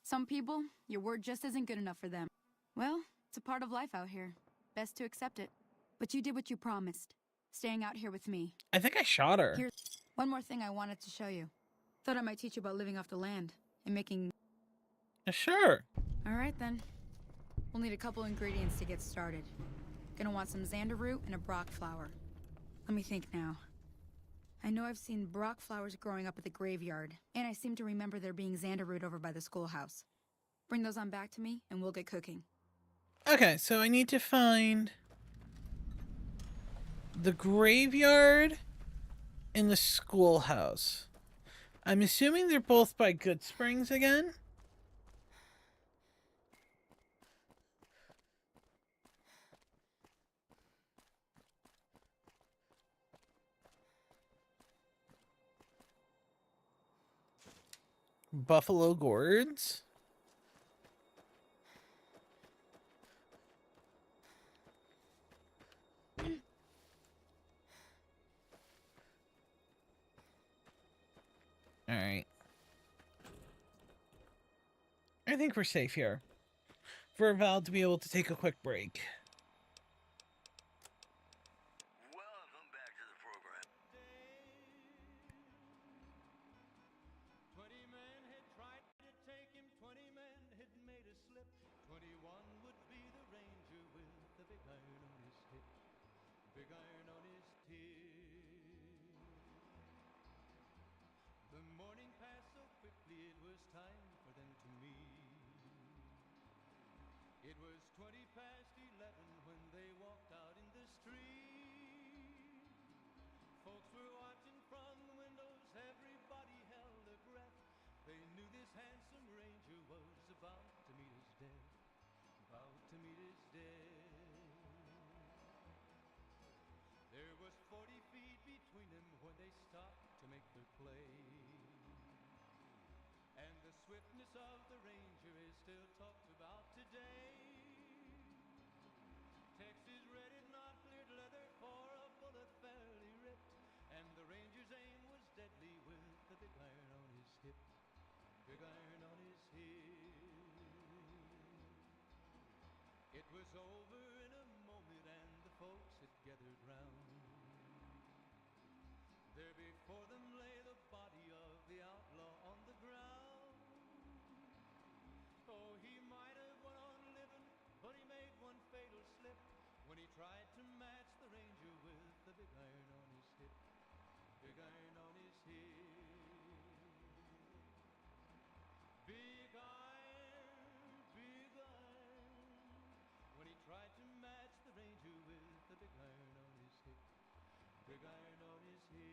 Some people, your word just isn't good enough for them. Well, it's a part of life out here. Best to accept it. But you did what you promised. Staying out here with me. I think I shot her. Here's one more thing I wanted to show you. Thought I might teach you about living off the land and making... Sure. Alright then. We'll need a couple ingredients to get started. Gonna want some xander root and a brock flower. Let me think now. I know I've seen brock flowers growing up at the graveyard, and I seem to remember there being xander root over by the schoolhouse. Bring those on back to me, and we'll get cooking. Okay, so I need to find the graveyard and the schoolhouse. I'm assuming they're both by Good Springs again. Buffalo Gourds. All right. I think we're safe here. For Val to be able to take a quick break. Welcome back to the program. 20 men had tried to take him, 20 men had made a slip. 21 would be the ranger with the big iron on his hip, big iron on his tip. The morning passed so quickly, it was time for them to meet. It was 20 past 11 when they walked out in the street. Folks were watching from the windows, everybody held their breath. They knew this handsome ranger was about to meet his death, about to meet his death. There was 40 feet between them when they stopped to make their play. And the swiftness of the ranger is still talked about today. Texas red is not cleared leather, for a bullet fairly ripped, and the ranger's aim was deadly with the big iron on his hip, big iron on his hip. It was over in a moment and the folks had gathered round. There before them lay the body of the outlaw on the ground. Oh, he might have went on living, but he made one fatal slip when he tried to match the ranger with the big iron on his hip, big iron on his hip. Big iron, when he tried to match the ranger with the big iron on his hip, big iron on his hip.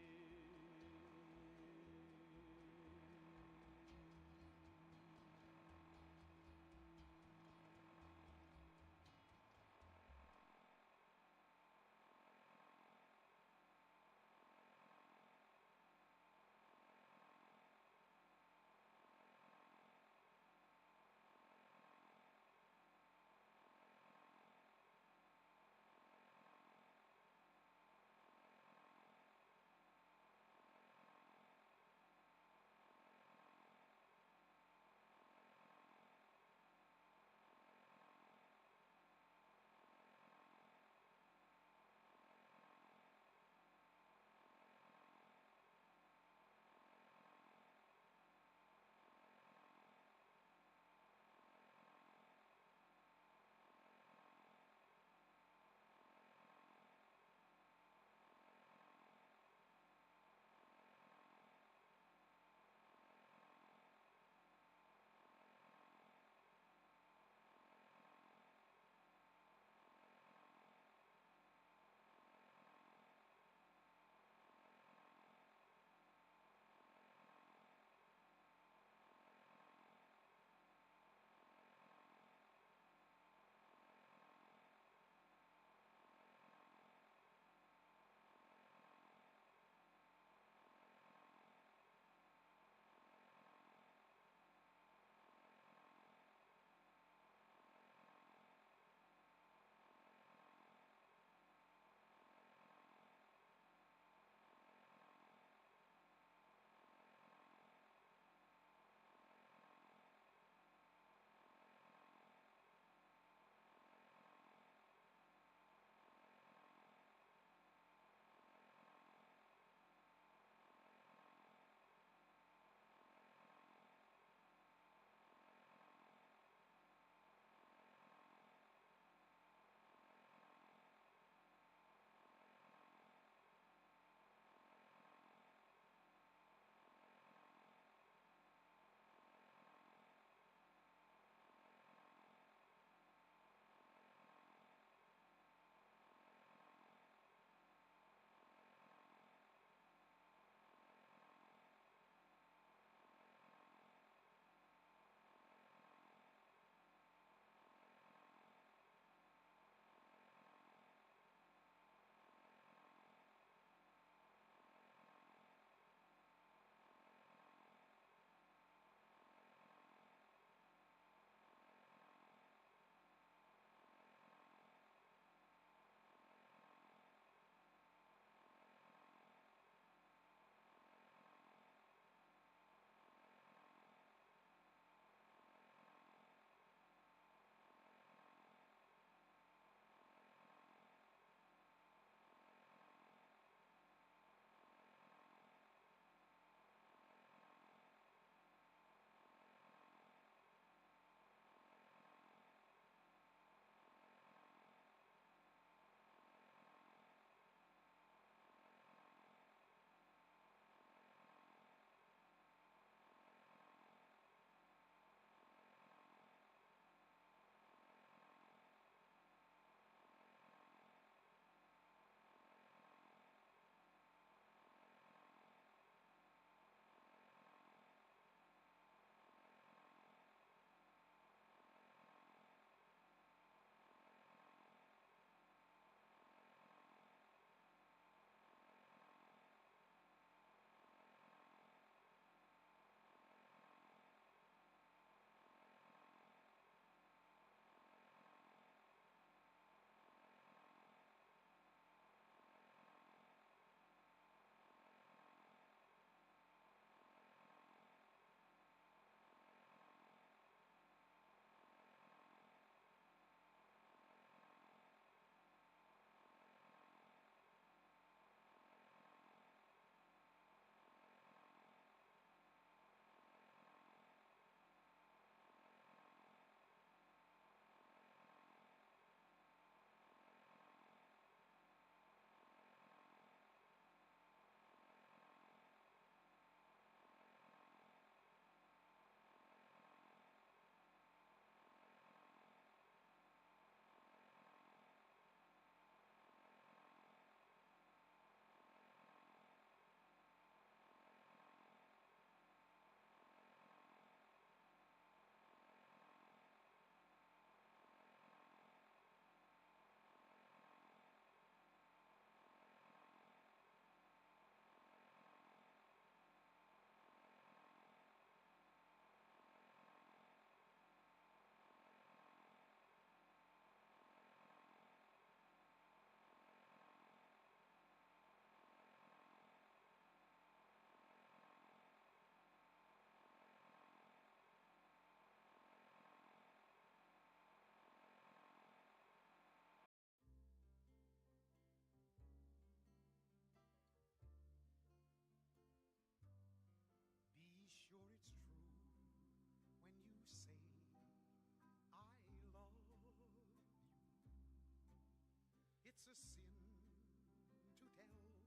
a sin to tell a lie.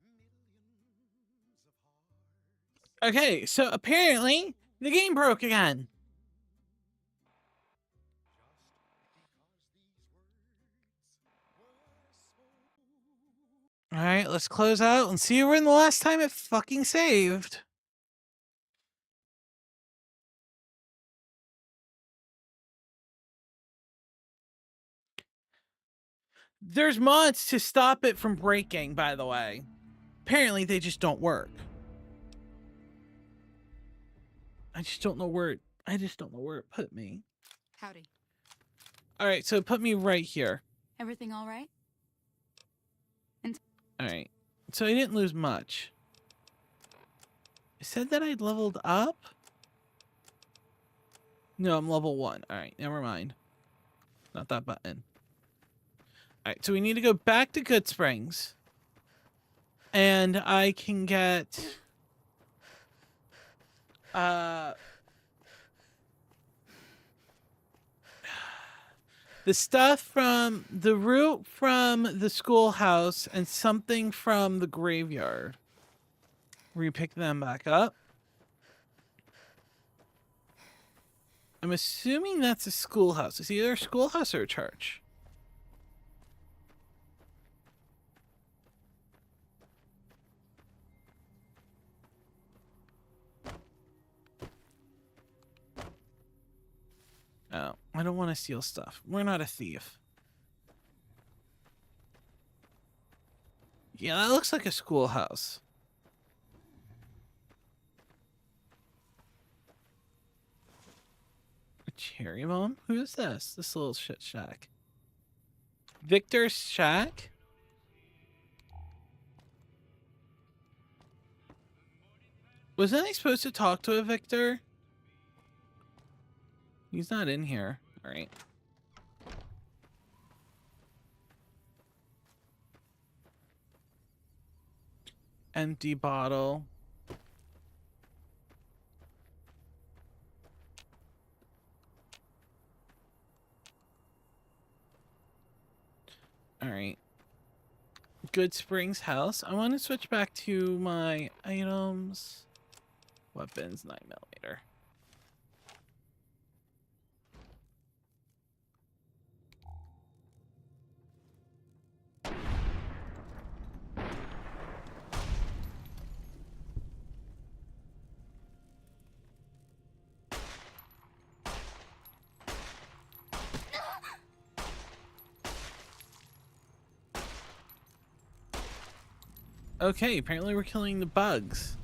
Millions of hearts. Okay, so apparently the game broke again. Alright, let's close out and see when the last time it fucking saved. There's mods to stop it from breaking, by the way. Apparently they just don't work. I just don't know where it put me. Howdy. Alright, so it put me right here. Everything all right? Alright. So I didn't lose much. It said that I'd leveled up? No, I'm level 1. Alright, never mind. Not that button. Alright, so we need to go back to Good Springs. And I can get... the stuff from the root from the schoolhouse and something from the graveyard. We pick them back up. I'm assuming that's a schoolhouse. It's either a schoolhouse or a church. Oh, I don't want to steal stuff. We're not a thief. Yeah, that looks like a schoolhouse. A cherry bomb? Who is this? This little shit shack. Victor's shack? Wasn't I supposed to talk to a Victor? He's not in here. All right. Empty bottle. All right. Good Springs house. I want to switch back to my items. Weapons, 9mm. Okay, apparently we're killing the bugs.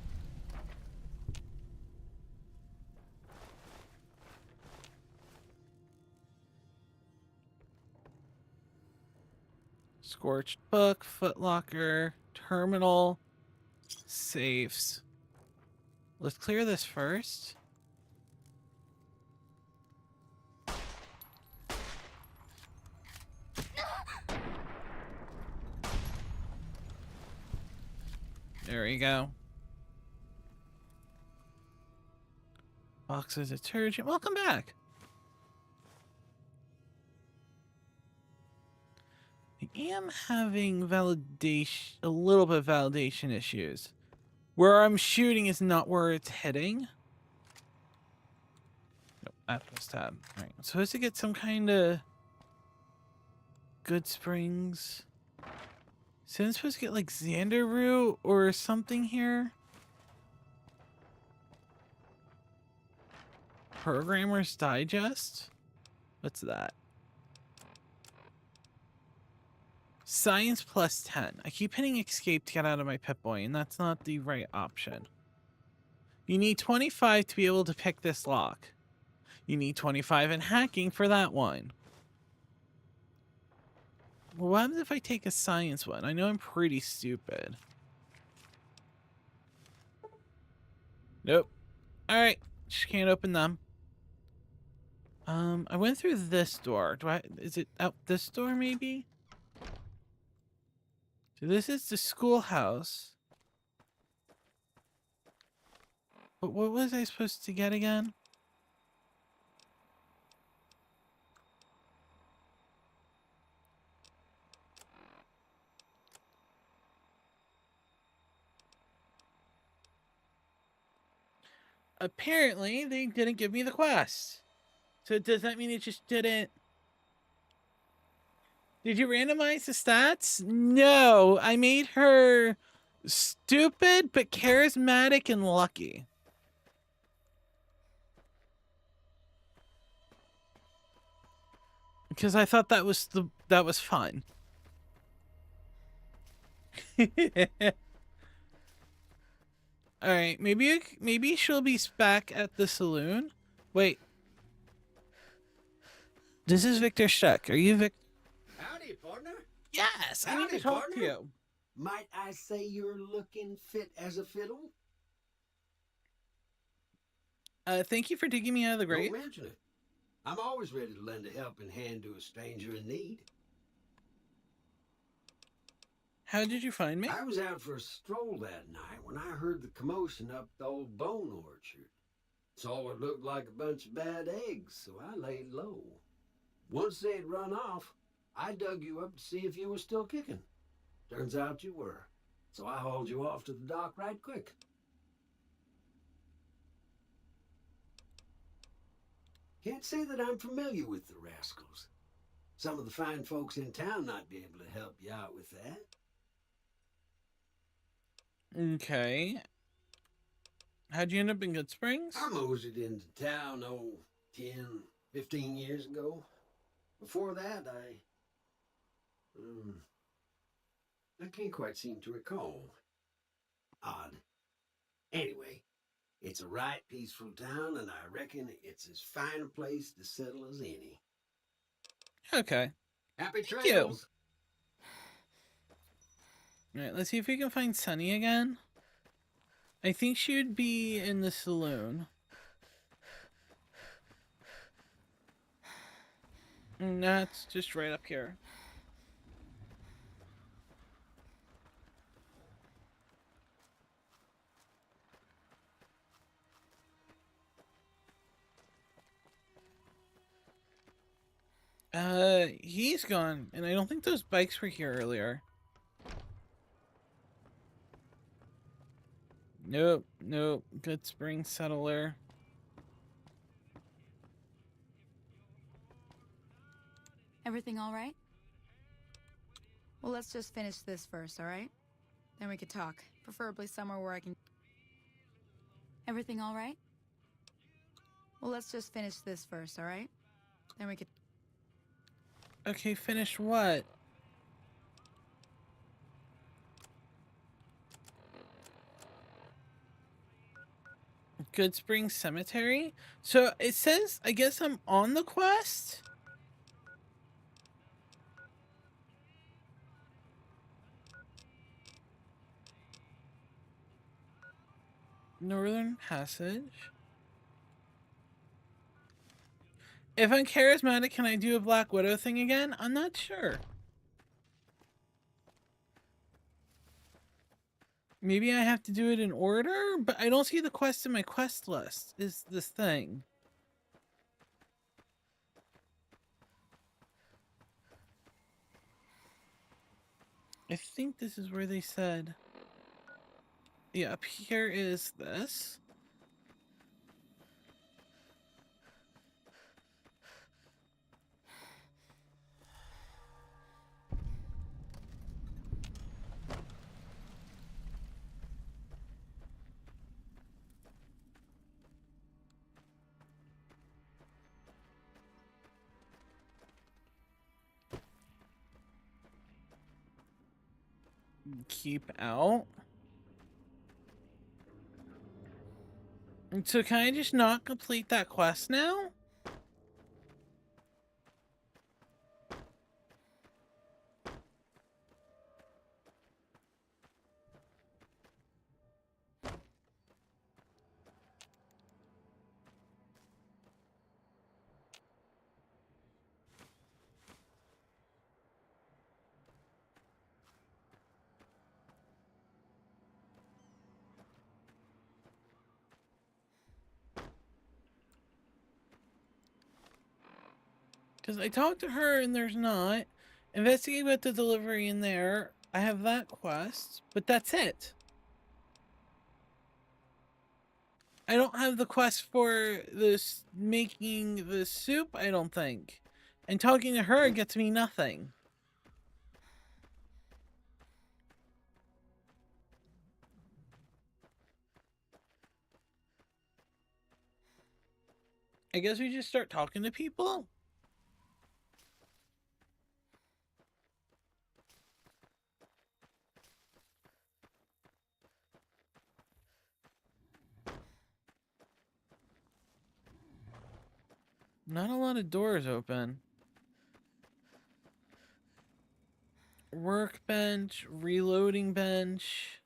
Scorched book, footlocker, terminal, safes. Let's clear this first. There we go. Box of detergent. Welcome back. I am having validation, a little bit of validation issues. Where I'm shooting is not where it's hitting. Nope, Atlas tab. Alright, I'm supposed to get some kind of Good Springs. So I'm supposed to get like Xander root or something here. Programmer's Digest? What's that? Science plus 10. I keep hitting escape to get out of my Pip-Boy, and that's not the right option. You need 25 to be able to pick this lock. You need 25 in hacking for that one. Well, what happens if I take a science one? I know I'm pretty stupid. Nope. Alright. Just can't open them. I went through this door. Is it out this door maybe? So this is the schoolhouse. But what was I supposed to get again? apparently they didn't give me the quest. So does that mean it just didn't? Did you randomize the stats? No, I made her stupid but charismatic and lucky. Because I thought that was fun. All right, maybe she'll be back at the saloon. Wait, this is Victor Shuck. Are you Vic? Howdy, partner. Yes, I need to Howdy, talk partner. to you. Might I say you're looking fit as a fiddle? Thank you for digging me out of the grave. Don't mention it. I'm always ready to lend a helping hand to a stranger in need. How did you find me? I was out for a stroll that night when I heard the commotion up the old bone orchard. Saw what looked like a bunch of bad eggs, so I laid low. Once they'd run off, I dug you up to see if you were still kicking. Turns out you were, so I hauled you off to the dock right quick. Can't say that I'm familiar with the rascals. Some of the fine folks in town might be able to help you out with that. Okay. How'd you end up in Good Springs? I moseyed into town, 10, 15 years ago. Before that, I can't quite seem to recall. Odd. Anyway, it's a right peaceful town, and I reckon it's as fine a place to settle as any. Okay. Happy Thank you. trails! Alright, let's see if we can find Sunny again. I think she would be in the saloon. And that's just right up here. He's gone, and I don't think those bikes were here earlier. Nope, nope. Good Spring Settler. Everything all right? Well, let's just finish this first, all right? Then we could talk. Preferably somewhere where I can... Everything all right? Well, let's just finish this first, all right? Then we could... Okay, finish what? Good Spring Cemetery? So it says, I guess I'm on the quest? Northern Passage. If I'm charismatic, can I do a Black Widow thing again? I'm not sure. Maybe I have to do it in order, but I don't see the quest in my quest list, is this thing. I think this is where they said... Yeah, up here is this. Keep out. And so can I just not complete that quest now? Because I talked to her and there's not. Investigate about the delivery in there. I have that quest, but that's it. I don't have the quest for this making the soup, I don't think. And talking to her gets me nothing. I guess we just start talking to people? Not a lot of doors open. Workbench, reloading bench.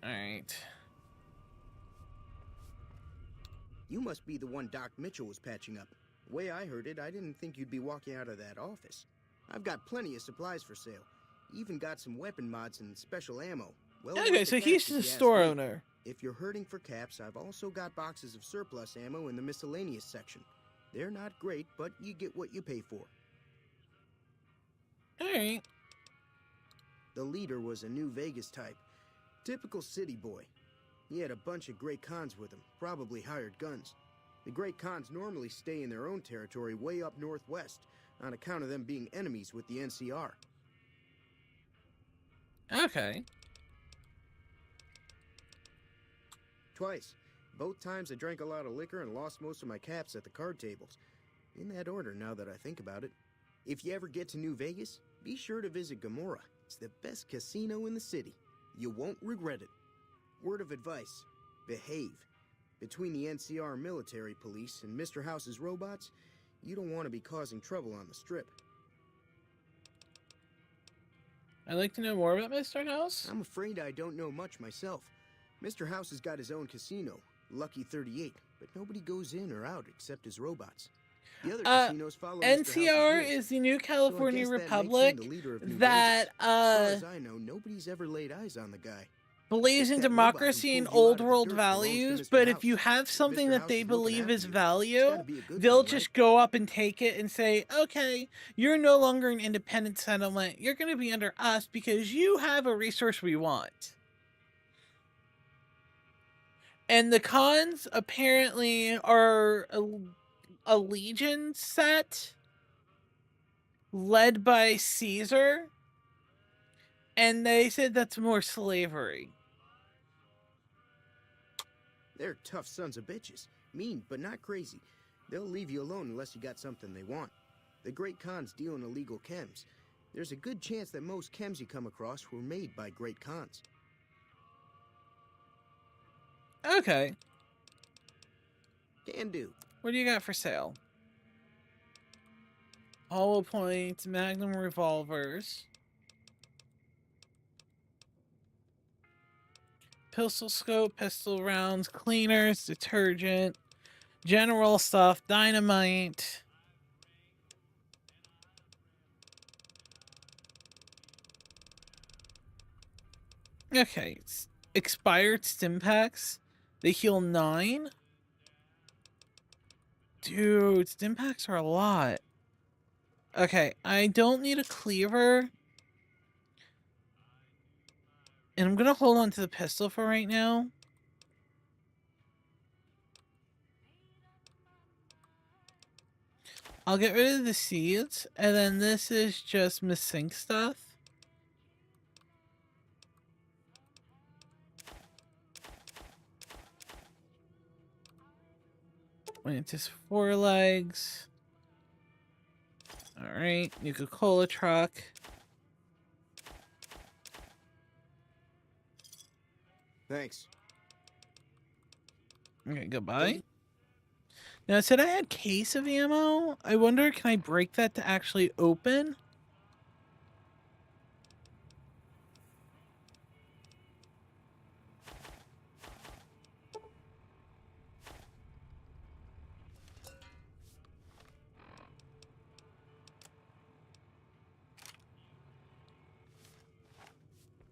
Alright. You must be the one Doc Mitchell was patching up. The way I heard it, I didn't think you'd be walking out of that office. I've got plenty of supplies for sale. Even got some weapon mods and special ammo. Well, Okay, so he's the store owner. If you're hurting for caps, I've also got boxes of surplus ammo in the miscellaneous section. They're not great, but you get what you pay for. Alright. The leader was a New Vegas type. Typical city boy. He had a bunch of Great Khans with him, probably hired guns. The Great Khans normally stay in their own territory way up northwest, on account of them being enemies with the NCR. Okay. Twice. Both times I drank a lot of liquor and lost most of my caps at the card tables. In that order, now that I think about it. If you ever get to New Vegas, be sure to visit Gomorrah. It's the best casino in the city. You won't regret it. Word of advice, behave. Between the NCR military police and Mr. House's robots, you don't want to be causing trouble on the strip. I'd like to know more about Mr. House. I'm afraid I don't know much myself. Mr. House has got his own casino, Lucky 38, but nobody goes in or out except his robots. The other casinos follow NCR is the New California Republic that, As far as I know, nobody's ever laid eyes on the guy. believes in democracy and old world values, but if you have something that they believe is value, they'll just go up and take it and say, okay, you're no longer an independent settlement. You're going to be under us because you have a resource we want. And the cons apparently are a legion set led by Caesar, and they said that's more slavery. They're tough sons of bitches. Mean, but not crazy. They'll leave you alone unless you got something they want. The Great Khans deal in illegal chems. There's a good chance that most chems you come across were made by Great Khans. Okay. Can do. What do you got for sale? Hollow points, magnum revolvers. Pistol scope, pistol rounds, cleaners, detergent, general stuff, dynamite. Okay, expired stim packs. They heal 9. Dude, stim packs are a lot. Okay, I don't need a cleaver. And I'm gonna hold on to the pistol for right now. I'll get rid of the seeds, and then this is just missing stuff. It's just 4 legs. Alright, Nuka-Cola truck. Thanks. Okay, goodbye. Now, it said I had case of ammo. I wonder, can I break that to actually open?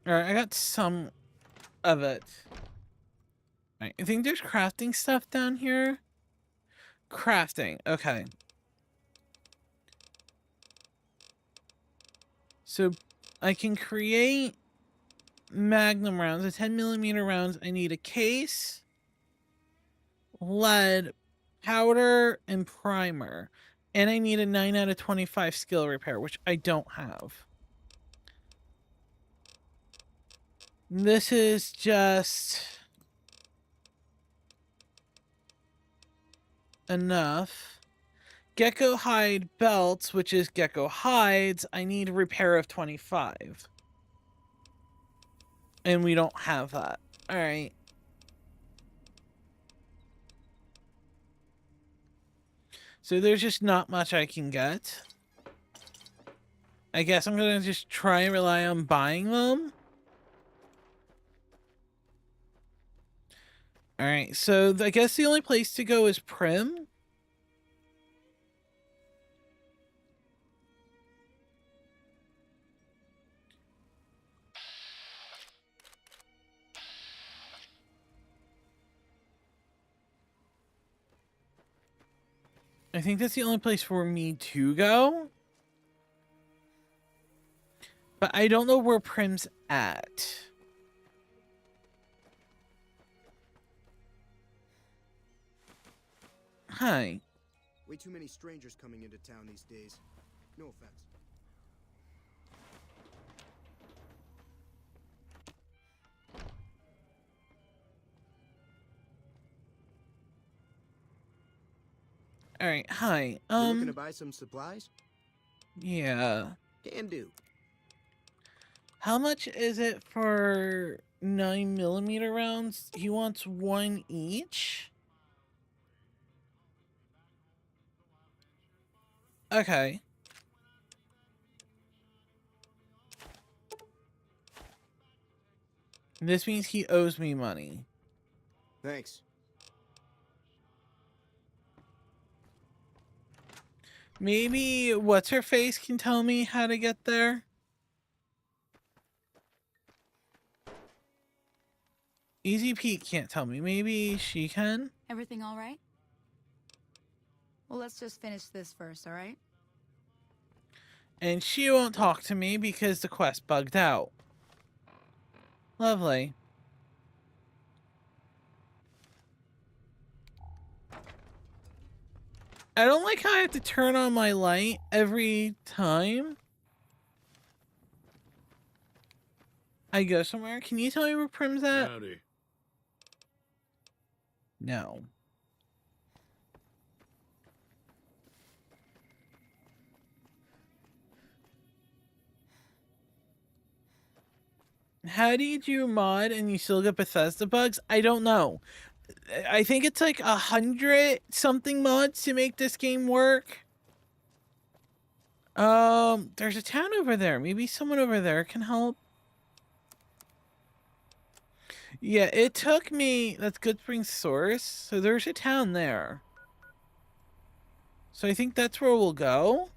Alright, I got some of it. Alright, I think there's crafting stuff down here. Crafting, okay. So I can create magnum rounds, the 10mm rounds. I need a case, lead, powder, and primer. And I need a 9 out of 25 skill repair, which I don't have. This is just enough. Gecko hide belts, which is gecko hides. I need a repair of 25. And we don't have that. Alright. So there's just not much I can get. I guess I'm gonna just try and rely on buying them. Alright, so I guess the only place to go is Prim. I think that's the only place for me to go. But I don't know where Prim's at. Hi. Way too many strangers coming into town these days. No offense. Alright, hi. You looking to buy some supplies? Yeah. Can do. How much is it for 9mm rounds? He wants one each? Okay. This means he owes me money. Thanks. Maybe what's-her-face can tell me how to get there? Easy Pete can't tell me. Maybe she can? Everything all right? Well, let's just finish this first, all right? And she won't talk to me because the quest bugged out. Lovely. I don't like how I have to turn on my light every time I go somewhere. Can you tell me where Prim's at? Howdy. No. How do you do mod and you still get Bethesda bugs? I don't know. I think it's like 100 something mods to make this game work. There's a town over there. Maybe someone over there can help. Yeah, it took me... That's Good Spring Source. So there's a town there. So I think that's where we'll go.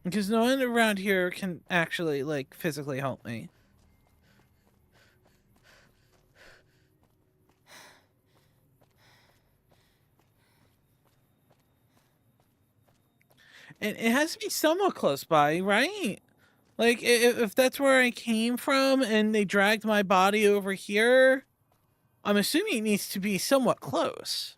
Because no one around here can actually, like, physically help me. And it has to be somewhat close by, right? Like, if that's where I came from and they dragged my body over here, I'm assuming it needs to be somewhat close.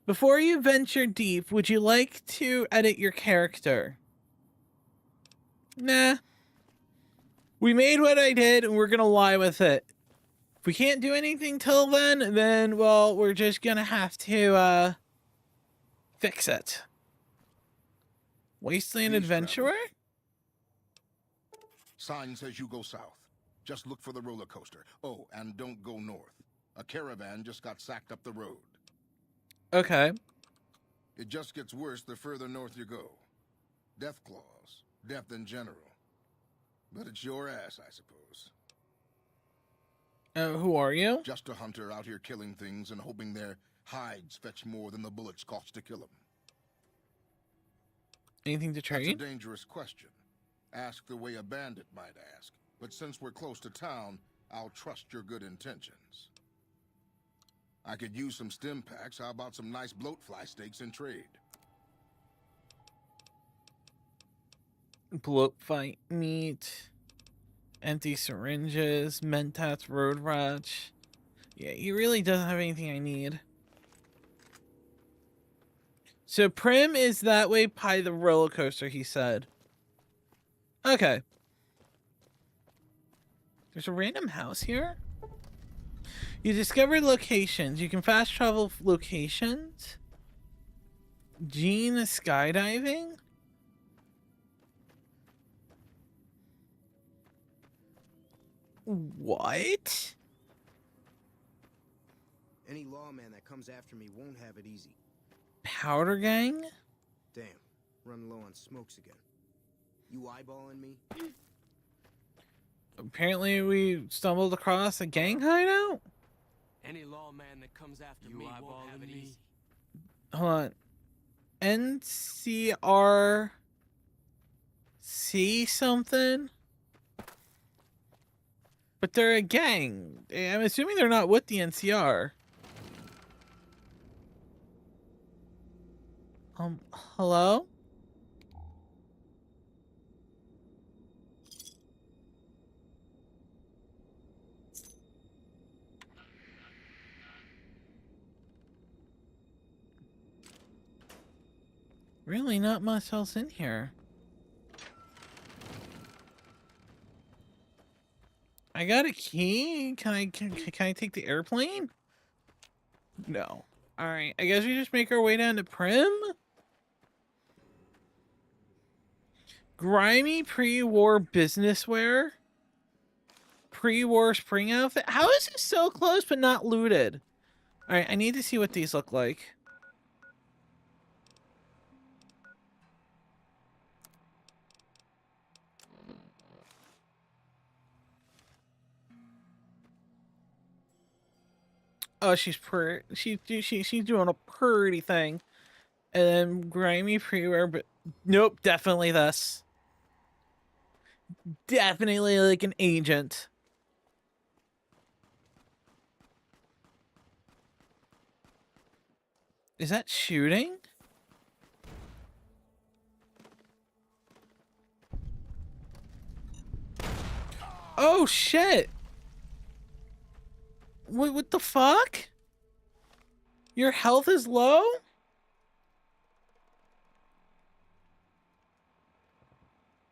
Before you venture deep, would you like to edit your character? Nah. We made what I did, and we're gonna lie with it. If we can't do anything till then, well, we're just gonna have to, fix it. Wasteland Please Adventurer? Sign says you go south. Just look for the roller coaster. Oh, and don't go north. A caravan just got sacked up the road. Okay. It just gets worse the further north you go. Death claws. Death in general. But it's your ass, I suppose. Who are you? Just a hunter out here killing things and hoping their hides fetch more than the bullets cost to kill them. Anything to That's a trade? dangerous question. Ask the way a bandit might ask. But since we're close to town, I'll trust your good intentions. I could use some stim packs. How about some nice bloatfly steaks in trade? Bloat fight meat. Empty syringes. Mentats road ratch. Yeah, he really doesn't have anything I need. So Prim is that way by the roller coaster, he said. Okay. There's a random house here. You discovered locations. You can fast travel locations. Gene skydiving. What? Any lawman that comes after me won't have it easy. Powder gang? Damn, running low on smokes again. You eyeballing me? Apparently we stumbled across a gang hideout? Any lawman that comes after me won't have it easy. Hold on. NCRC something? But they're a gang. I'm assuming they're not with the NCR. Hello? Really not much else in here. I got a key. Can I take the airplane? No. All right. I guess we just make our way down to Prim. Grimy pre-war business wear. Pre-war spring outfit. How is it so close but not looted? All right. I need to see what these look like. Oh, she's pretty. She's doing a pretty thing. And then grimy pre-wear, but nope, definitely this. Definitely like an agent. Is that shooting? Oh shit! What the fuck? Your health is low?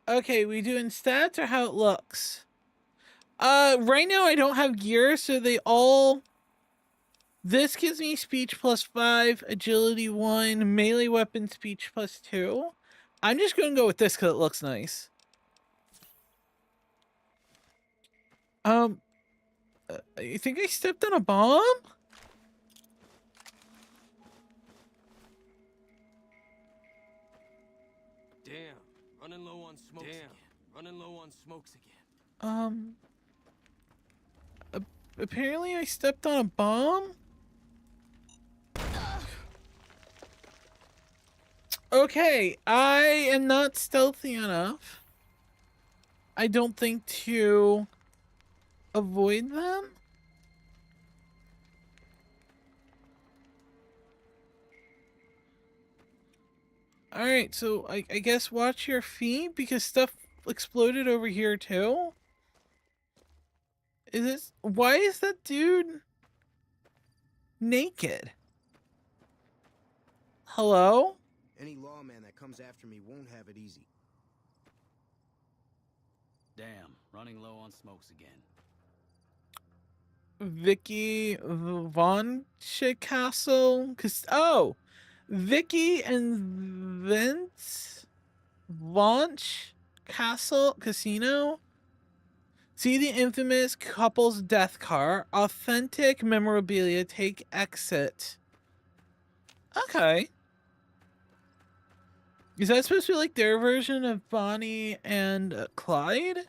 Okay, we doing stats or how it looks? Right now I don't have gear, so they all... This gives me speech +5, agility 1, melee weapon speech +2. I'm just gonna go with this because it looks nice. You think I stepped on a bomb? Damn, running low on smokes again. Running low on smokes again. Apparently I stepped on a bomb? Okay, I am not stealthy enough, I don't think, to avoid them. Alright, so I guess watch your feet because stuff exploded over here too. Why is that dude naked? Hello? Any lawman that comes after me won't have it easy. Damn, running low on smokes again. Vicky Von Castle? Vicky and Vince Launch Castle Casino. See the infamous couple's death car. Authentic memorabilia. Take exit. Okay. Is that supposed to be like their version of Bonnie and Clyde?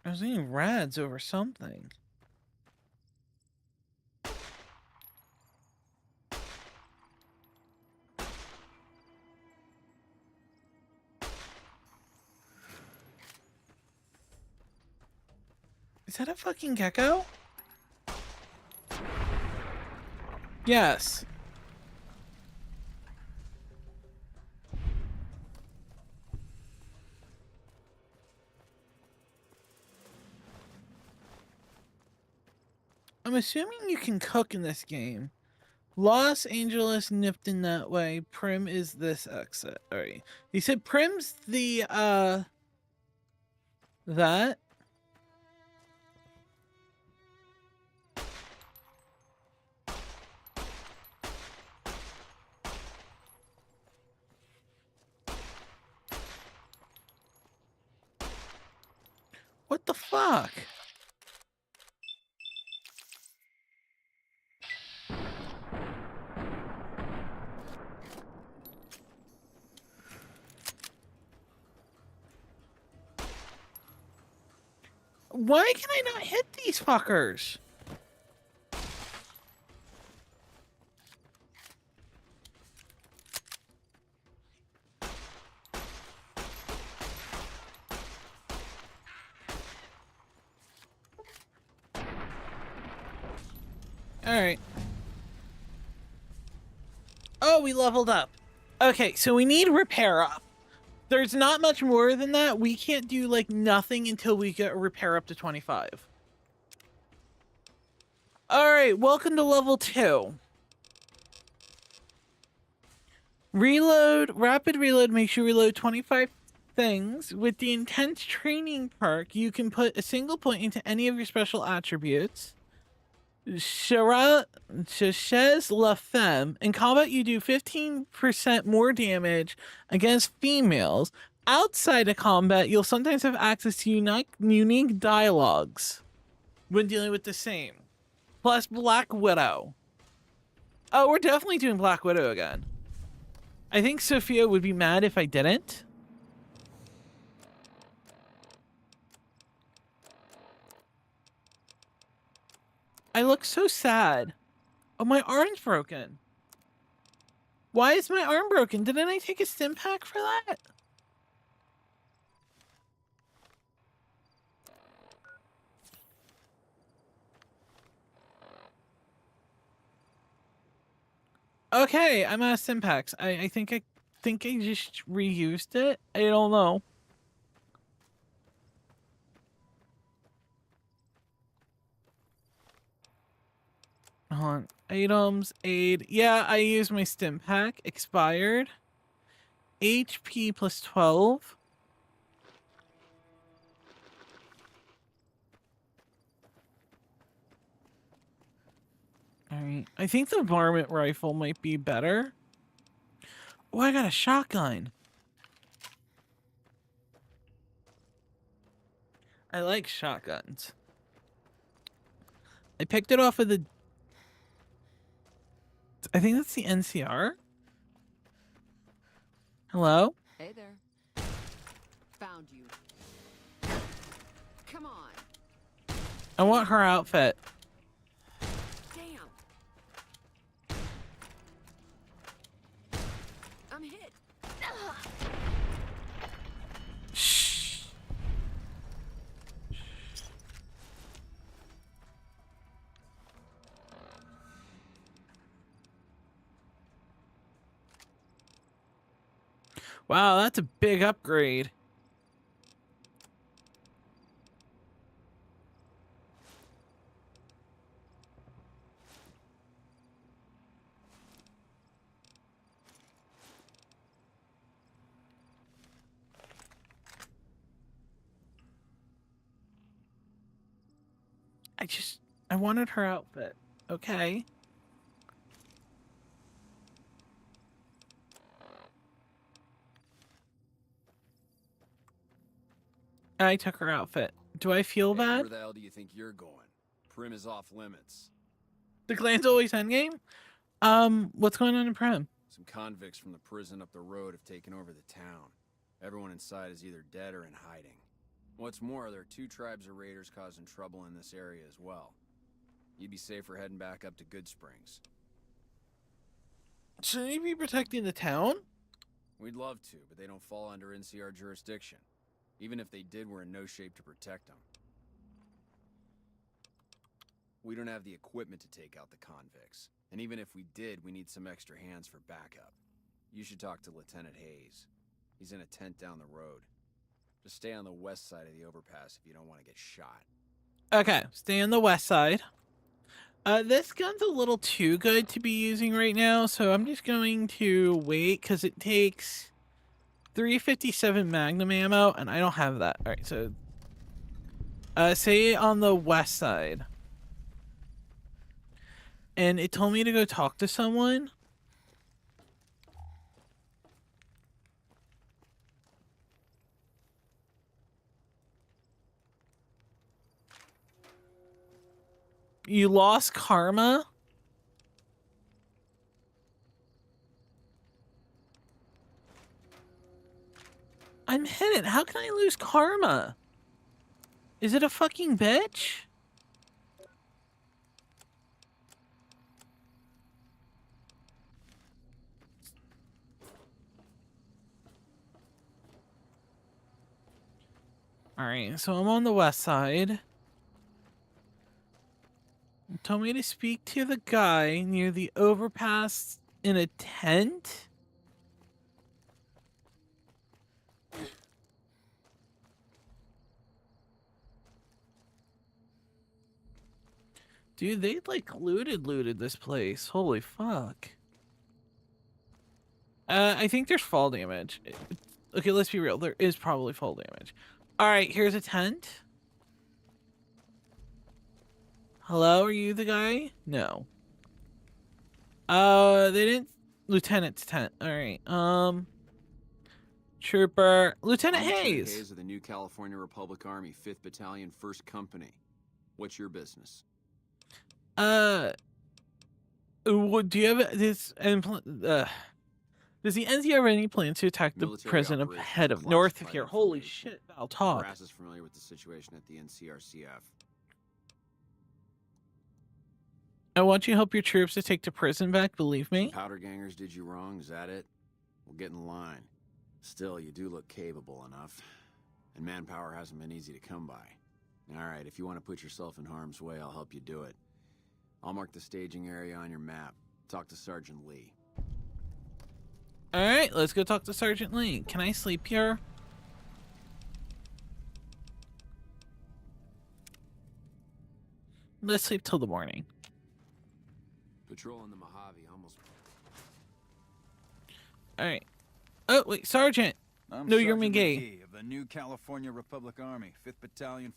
I was eating rads over something. Is that a fucking gecko? Yes. I'm assuming you can cook in this game. Los Angeles nipped in that way. Prim is this exit. Alright. He said Prim's the, that. What the fuck? Why can I not hit these fuckers? Alright. Oh, we leveled up. Okay, so we need repair up. There's not much more than that. We can't do, like, nothing until we get repair up to 25. Alright, welcome to level 2. Reload, rapid reload makes you reload 25 things. With the intense training perk, you can put a single point into any of your special attributes. Chachez La Femme. In combat, you do 15% more damage against females. Outside of combat, you'll sometimes have access to unique dialogues when dealing with the same. Plus Black Widow. Oh, we're definitely doing Black Widow again. I think Sophia would be mad if I didn't. I look so sad. Oh, my arm's broken. Why is my arm broken? Didn't I take a stim pack for that? Okay, I'm out of stim packs. I think I just reused it. I don't know. Hold on. Items, aid. Yeah, I used my stim pack. Expired. HP plus 12. Alright. I think the varmint rifle might be better. Oh, I got a shotgun. I like shotguns. I picked it off of the... I think that's the NCR. Hello? Hey there. Found you. Come on. I want her outfit. Damn. I'm hit. Shh. Wow, that's a big upgrade. I wanted her outfit. Okay. I took her outfit. Do I feel bad? Where the hell do you think you're going? Prim is off limits. The clan's always endgame? What's going on in Prim? Some convicts from the prison up the road have taken over the town. Everyone inside is either dead or in hiding. What's more, there are 2 tribes of raiders causing trouble in this area as well. You'd be safer heading back up to Good Springs. Shouldn't he be protecting the town? We'd love to, but they don't fall under NCR jurisdiction. Even if they did, we're in no shape to protect them. We don't have the equipment to take out the convicts. And even if we did, we need some extra hands for backup. You should talk to Lieutenant Hayes. He's in a tent down the road. Just stay on the west side of the overpass if you don't want to get shot. Okay, stay on the west side. This gun's a little too good to be using right now, so I'm just going to wait because it takes 357 Magnum ammo, and I don't have that. All right, so stay on the west side. And it told me to go talk to someone. You lost karma? I'm hidden. How can I lose karma? Is it a fucking bitch? Alright, so I'm on the west side. It told me to speak to the guy near the overpass in a tent. Dude, they like looted this place. Holy fuck. I think there's fall damage. Okay, let's be real. There is probably fall damage. Alright, here's a tent. Hello, are you the guy? No. They didn't... Lieutenant's tent. Alright, Trooper... Lieutenant Hayes! Hayes of the New California Republic Army, 5th Battalion, 1st Company. What's your business? Do you have this... does the NZ have any plans to attack the prison ahead of north of here? Holy shit, I'll talk. Brass is familiar with the situation at the NCRCF. I want you to help your troops to take the prison back, believe me. Powder gangers did you wrong, is that it? We'll get in line. Still, you do look capable enough. And manpower hasn't been easy to come by. Alright, if you want to put yourself in harm's way, I'll help you do it. I'll mark the staging area on your map. Talk to Sergeant Lee. Alright, let's go talk to Sergeant Lee. Can I sleep here? Let's sleep till the morning. Patrolling the Mojave, almost. Alright. Oh, wait, Sergeant! I'm No, you're Sergeant McGee. McGee of the New California Republic Army, 5th Battalion.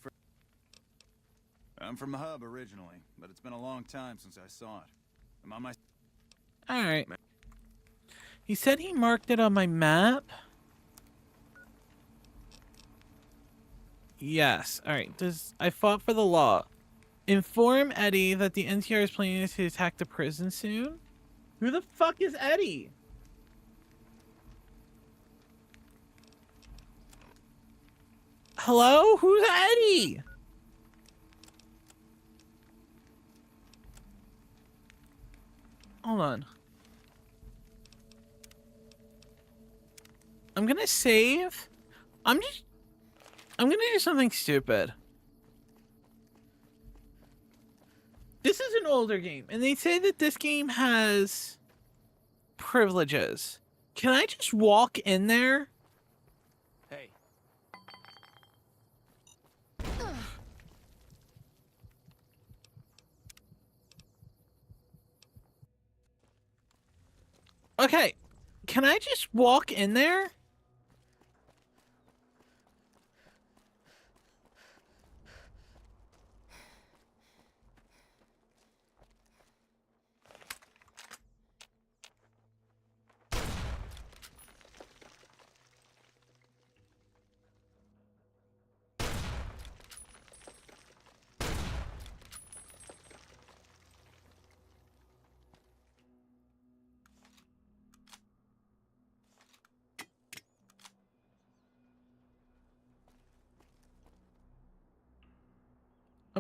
I'm from the hub originally, but it's been a long time since I saw it. I'm on my... Alright. He said he marked it on my map. Yes. Alright, I fought for the law. Inform Eddie that the NTR is planning to attack the prison soon. Who the fuck is Eddie? Hello? Who's Eddie? Hold on. I'm gonna save. I'm gonna do something stupid. This is an older game, and they say that this game has privileges. Can I just walk in there? Hey. Okay, can I just walk in there?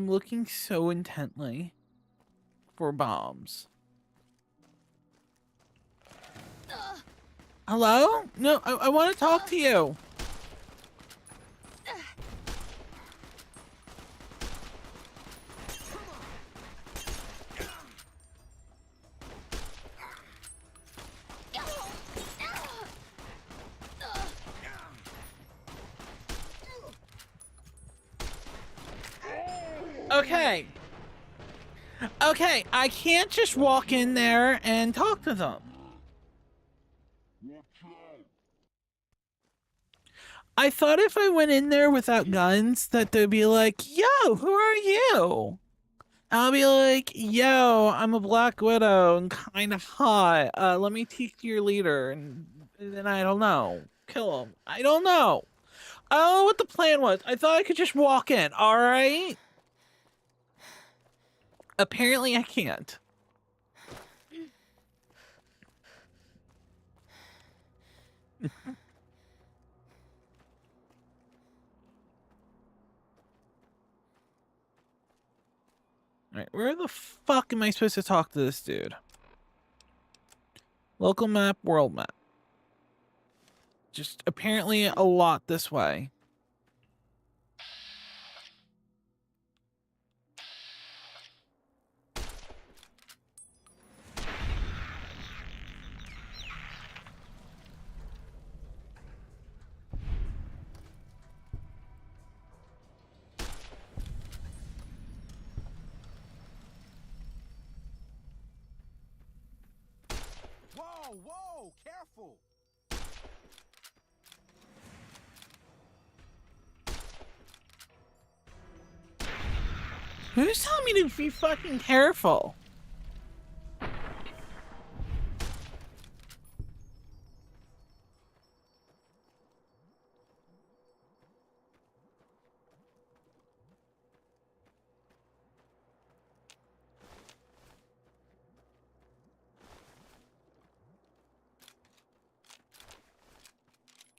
I'm looking so intently for bombs. Hello? No, I want to talk to you. Okay. Okay, I can't just walk in there and talk to them. I thought if I went in there without guns that they'd be like, yo, who are you? I'll be like, yo, I'm a Black Widow and kind of hot. Let me teach your leader. And then I don't know. Kill him. I don't know. I don't know what the plan was. I thought I could just walk in, alright? Apparently I can't. Alright, where the fuck am I supposed to talk to this dude? Local map, world map. Just apparently a lot this way. Whoa, careful! Who's telling me to be fucking careful?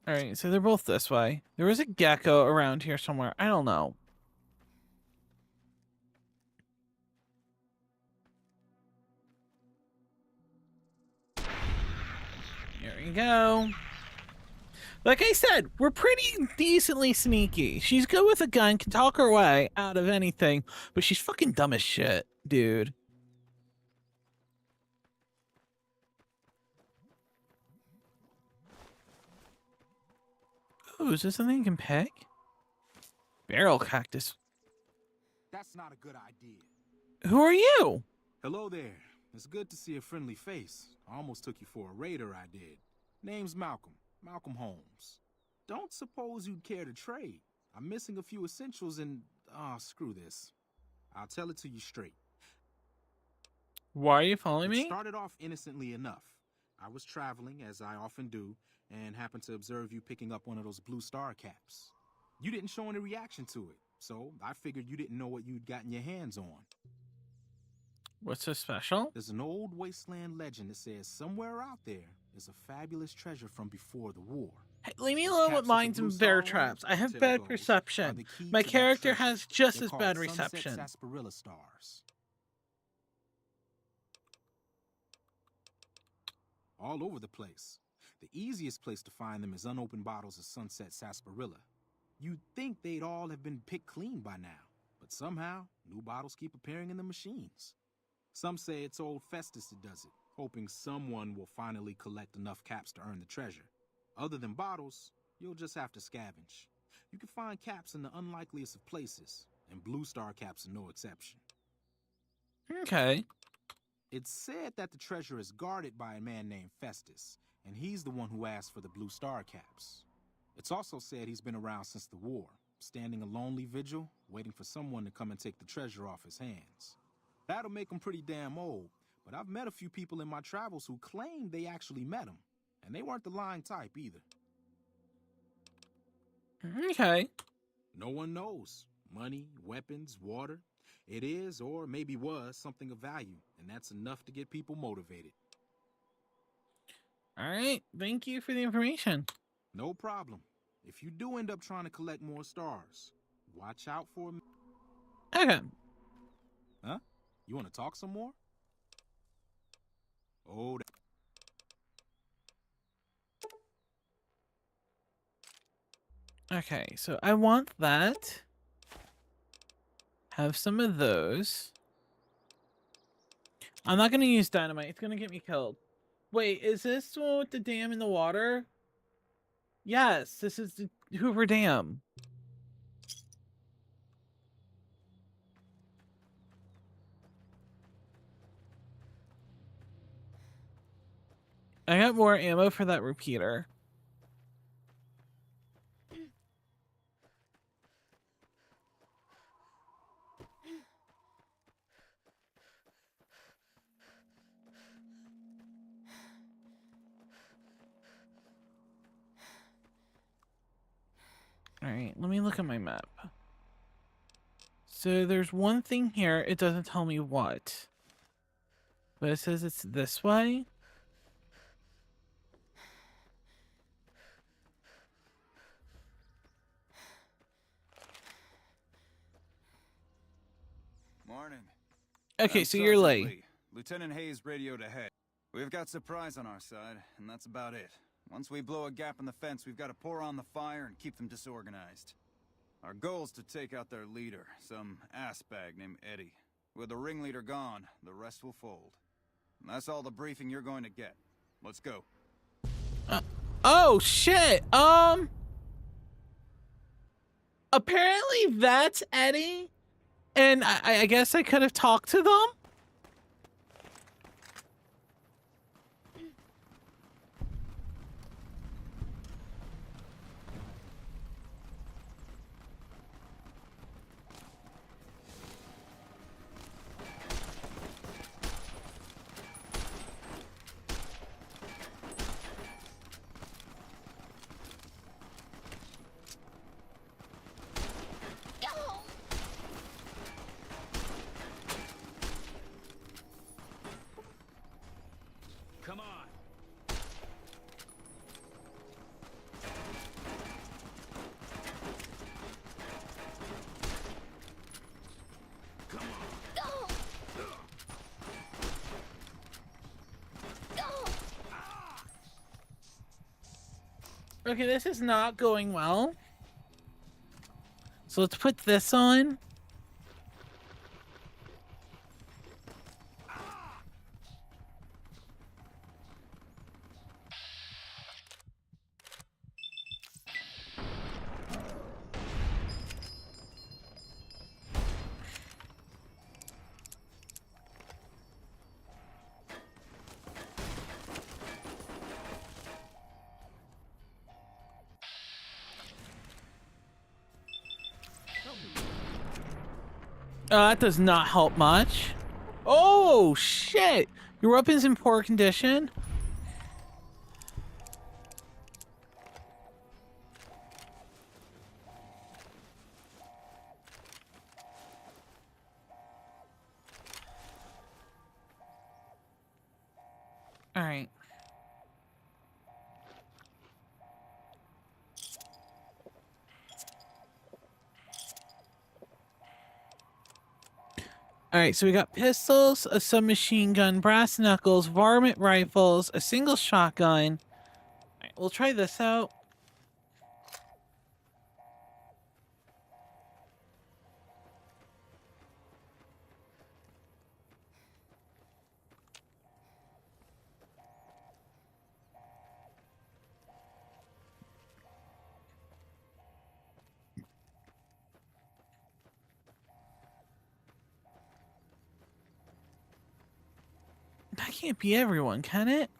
Alright, so they're both this way. There was a gecko around here somewhere. I don't know. Here we go. Like I said, we're pretty decently sneaky. She's good with a gun, can talk her way out of anything, but she's fucking dumb as shit, dude. Oh, is this something you can pick? Barrel cactus. That's not a good idea. Who are you? Hello there. It's good to see a friendly face. I almost took you for a raider, I did. Name's Malcolm. Malcolm Holmes. Don't suppose you'd care to trade. I'm missing a few essentials and... screw this. I'll tell it to you straight. Why are you following me? It started off innocently enough. I was traveling, as I often do, and happened to observe you picking up one of those blue star caps. You didn't show any reaction to it, so I figured you didn't know what you'd gotten your hands on. What's so special? There's an old wasteland legend that says somewhere out there is a fabulous treasure from before the war. Hey, leave me alone with mines and bear traps. I have bad perception. My character has just as bad reception. Sarsaparilla stars. All over the place. The easiest place to find them is unopened bottles of sunset sarsaparilla. You'd think they'd all have been picked clean by now, but somehow new bottles keep appearing in the machines. Some say it's old Festus that does it, hoping someone will finally collect enough caps to earn the treasure. Other than bottles, you'll just have to scavenge. You can find caps in the unlikeliest of places, and blue star caps are no exception. Okay. It's said that the treasure is guarded by a man named Festus, and he's the one who asked for the blue star caps. It's also said he's been around since the war, standing a lonely vigil, waiting for someone to come and take the treasure off his hands. That'll make him pretty damn old, but I've met a few people in my travels who claim they actually met him, and they weren't the lying type either. Okay. No one knows. Money, weapons, water. It is, or maybe was, something of value, and that's enough to get people motivated. All right. Thank you for the information. No problem. If you do end up trying to collect more stars, watch out for... Okay. Huh? You want to talk some more? Oh, Okay, so I want that. Have some of those. I'm not gonna use dynamite. It's gonna get me killed. Wait, is this the one with the dam in the water? Yes, this is the Hoover Dam. I got more ammo for that repeater. Alright, let me look at my map. So there's one thing here, it doesn't tell me what. But it says it's this way. Morning. Okay, I'm so you're Sergeant late. Lee. Lieutenant Hayes radioed ahead. We've got supplies on our side, and that's about it. Once we blow a gap in the fence, we've got to pour on the fire and keep them disorganized. Our goal is to take out their leader, some ass bag named Eddie. With the ringleader gone, the rest will fold. And that's all the briefing you're going to get. Let's go. Oh shit. Apparently that's Eddie, and I guess I could have talked to them. Come on. Come on. Okay, this is not going well. So let's put this on. That does not help much. Oh, shit. Your weapon's in poor condition. All right. Alright, so we got pistols, a submachine gun, brass knuckles, varmint rifles, a single shotgun. Alright, we'll try this out. That can't be everyone, can it?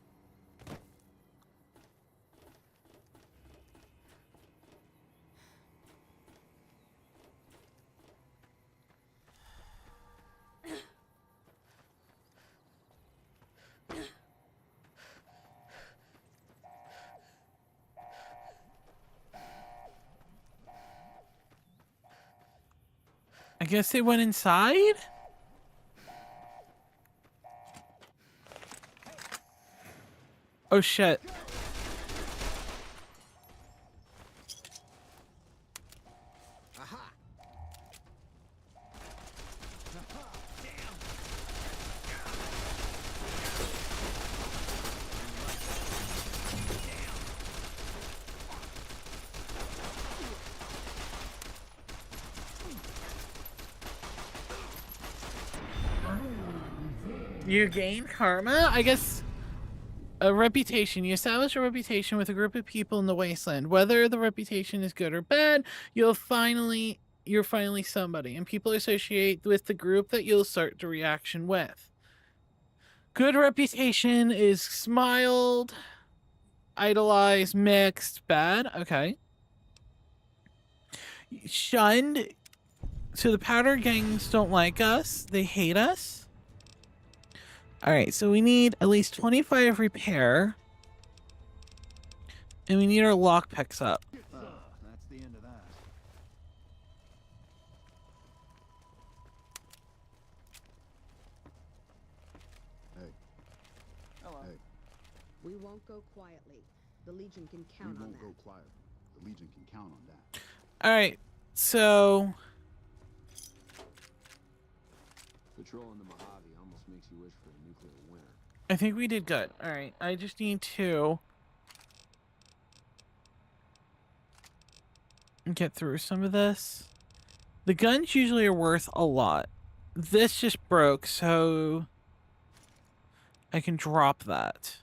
I guess they went inside? Oh shit. Aha! You gain karma? I guess a reputation. You establish a reputation with a group of people in the wasteland. Whether the reputation is good or bad, you're finally somebody, and people associate with the group that you'll start the reaction with. Good reputation is smiled, idolized, mixed, bad. Okay. Shunned. So the powder gangs don't like us. They hate us. Alright, so we need at least 25 repair. And we need our lockpicks up. That's the end of that. Hey. Hello. Hey. We won't go quietly. The Legion can count on that. We won't go quiet. The Legion can count on that. Alright, so... Patrolling the Mojave almost makes you wish for a nuclear winter. I think we did good. Alright, I just need to... get through some of this. The guns usually are worth a lot. This just broke, so... I can drop that.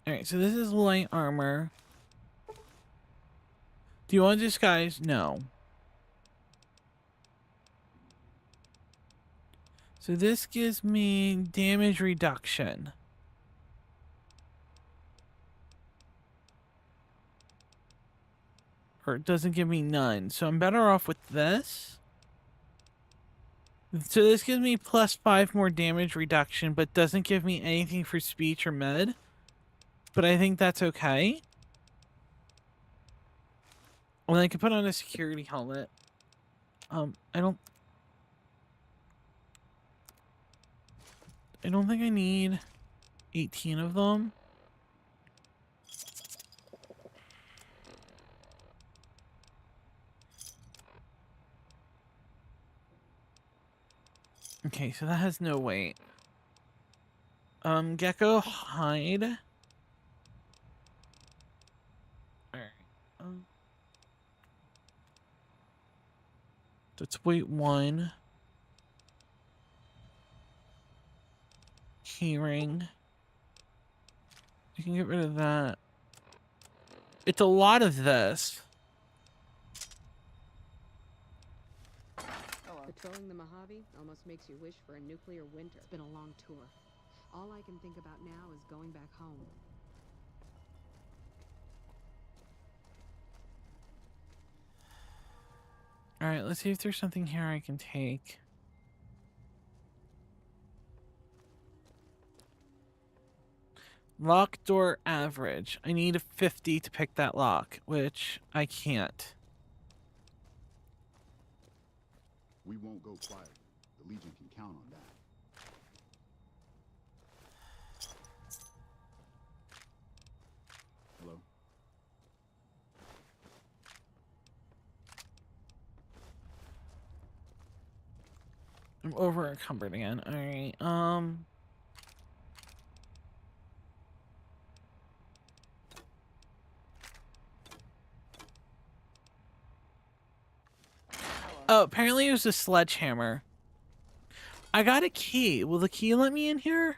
Alright, so this is light armor. Do you want to disguise? No. So this gives me damage reduction. Or it doesn't give me none. So I'm better off with this. So this gives me +5 more damage reduction, but doesn't give me anything for speech or med. But I think that's okay. Well, I can put on a security helmet. I don't think I need 18 of them. Okay, so that has no weight. Gecko hide. Alright. That's weight 1. Keyring. You can get rid of that. It's a lot of this. Patrolling the Mojave almost makes you wish for a nuclear winter. It's been a long tour. All I can think about now is going back home. Alright, let's see if there's something here I can take. Lock door average. I need a 50 to pick that lock, which I can't. We won't go quiet. The Legion can count on that. Hello? I'm over encumbered again. Alright, oh, apparently it was a sledgehammer. I got a key. Will the key let me in here?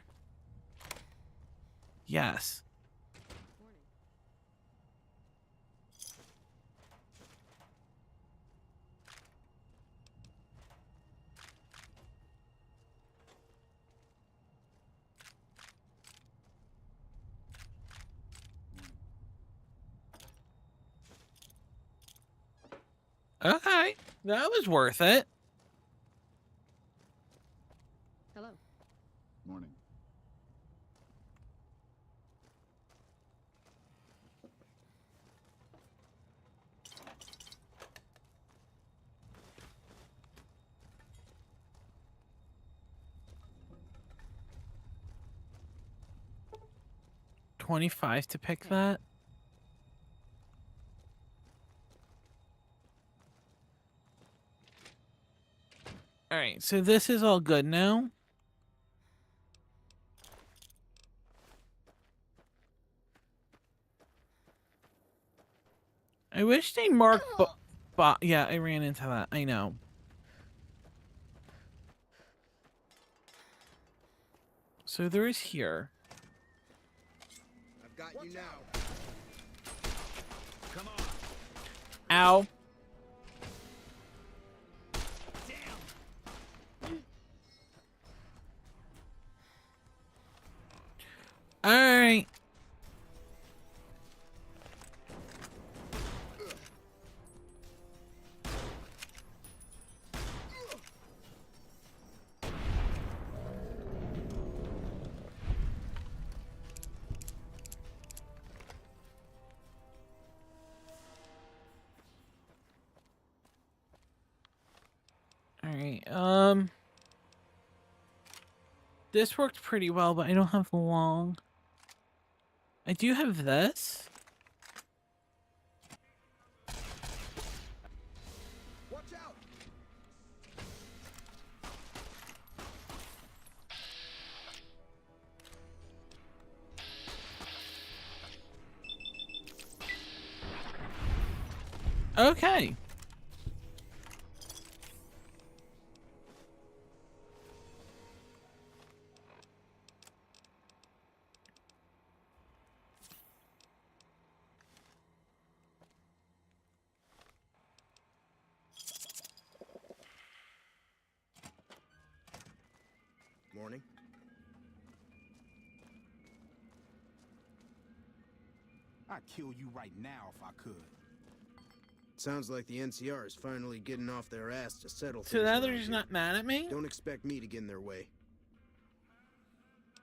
Yes. Okay, that was worth it. Hello. Morning. $25 to pick that. Alright, so this is all good now. I I wish they marked. Yeah, I ran into that. I know. So there is here. I've got you now. Come on. Ow. All right. All right. This worked pretty well, but I don't have long. I do have this. Watch out! Okay. Morning. I'd kill you right now if I could. Sounds like the NCR is finally getting off their ass to settle So things now around they're just here. not mad at me? Don't expect me to get in their way.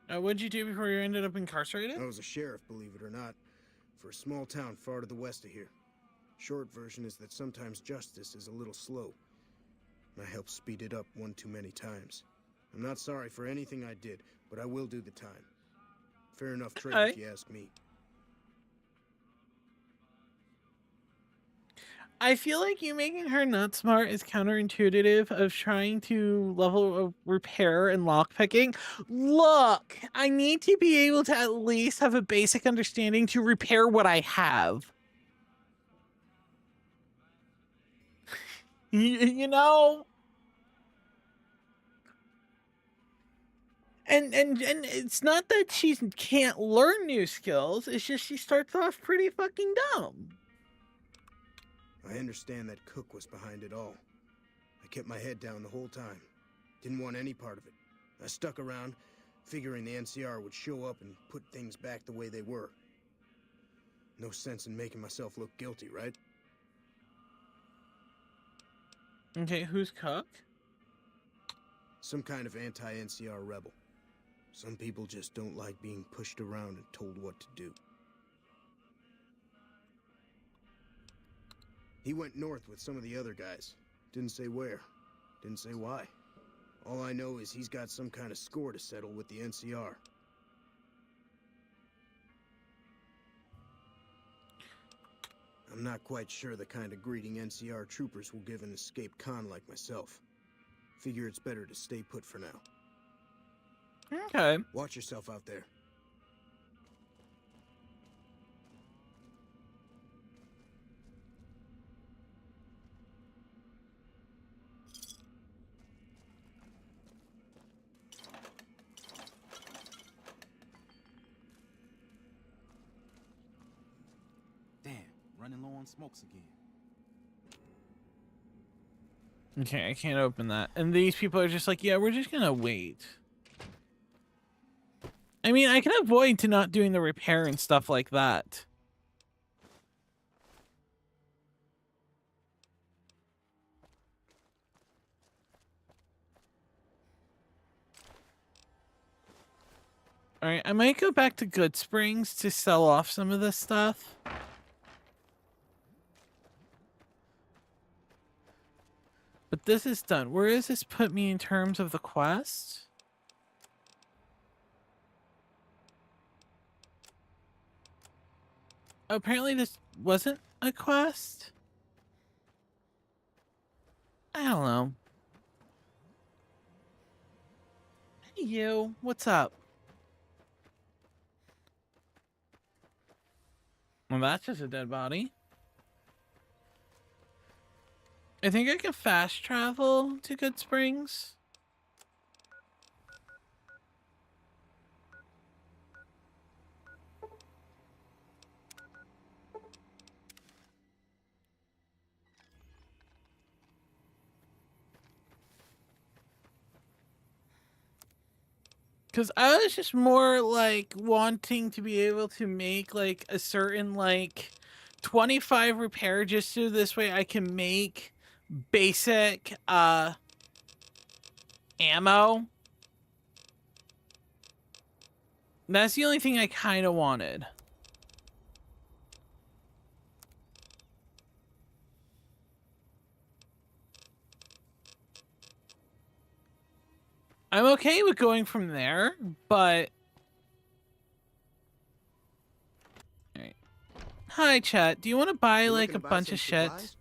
What'd you do before you ended up incarcerated? I was a sheriff, believe it or not, for a small town far to the west of here. Short version is that sometimes justice is a little slow. I helped speed it up one too many times. I'm not sorry for anything I did, but I will do the time. Fair enough trade if you ask me. I feel like you making her not smart is counterintuitive of trying to level of repair and lockpicking. Look, I need to be able to at least have a basic understanding to repair what I have. You know? And it's not that she can't learn new skills, it's just she starts off pretty fucking dumb. I understand that Cook was behind it all. I kept my head down the whole time. Didn't want any part of it. I stuck around, figuring the NCR would show up and put things back the way they were. No sense in making myself look guilty, right? Okay, who's Cook? Some kind of anti-NCR rebel. Some people just don't like being pushed around and told what to do. He went north with some of the other guys. Didn't say where. Didn't say why. All I know is he's got some kind of score to settle with the NCR. I'm not quite sure the kind of greeting NCR troopers will give an escaped con like myself. Figure it's better to stay put for now. Okay. Watch yourself out there. Damn, running low on smokes again. Okay, I can't open that. And these people are just like, yeah, we're just gonna wait. I mean, I can avoid to not doing the repair and stuff like that. Alright, I might go back to Good Springs to sell off some of this stuff. But this is done. Where does this put me in terms of the quest? Apparently this wasn't a quest? I don't know. Hey you, what's up? Well, that's just a dead body. I think I can fast travel to Good Springs. Because I was just more like wanting to be able to make like a certain like 25 repair just so this way I can make basic ammo. That's the only thing I kind of wanted. I'm okay with going from there, but... Alright. Hi, chat. Do you want to buy, You like, looking a to buy bunch some of shit? supplies?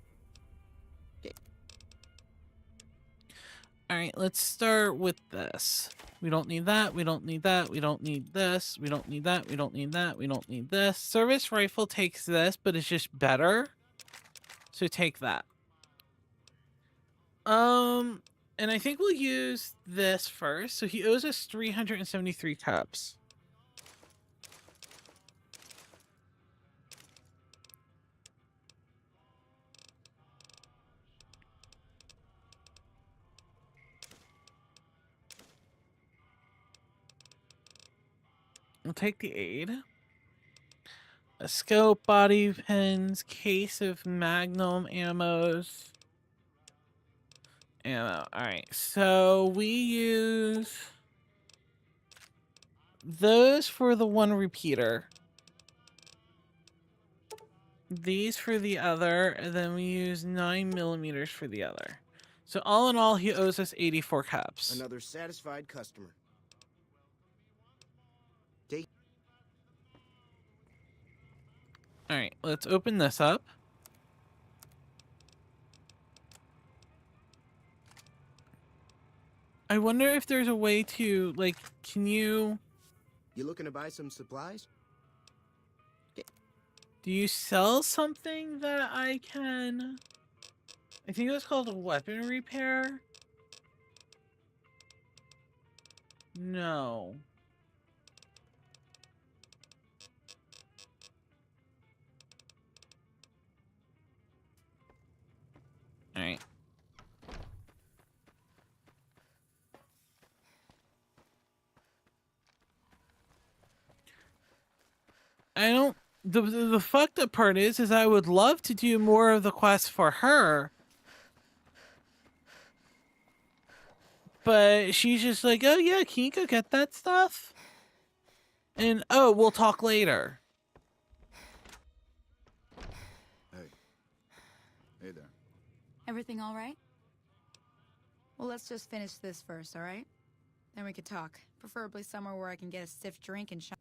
Alright, let's start with this. We don't need that, we don't need that, we don't need this, we don't need that, we don't need that, we don't need this. Service rifle takes this, but it's just better. So take that. And I think we'll use this first. So he owes us 373 cups. We'll take the aid. A scope, body pins, case of magnum ammos. Ammo. Alright, so we use those for the one repeater. These for the other, and then we use 9mm for the other. So all in all, he owes us 84 cups. Another satisfied customer. Alright, let's open this up. I wonder if there's a way to, like, can you... You looking to buy some supplies? Do you sell something that I can... I think it was called a weapon repair? No. Alright. I don't... The fucked up part is I would love to do more of the quest for her. But she's just like, oh yeah, can you go get that stuff? And, oh, we'll talk later. Hey. Hey there. Everything all right? Well, let's just finish this first, all right? Then we could talk. Preferably somewhere where I can get a stiff drink and shine.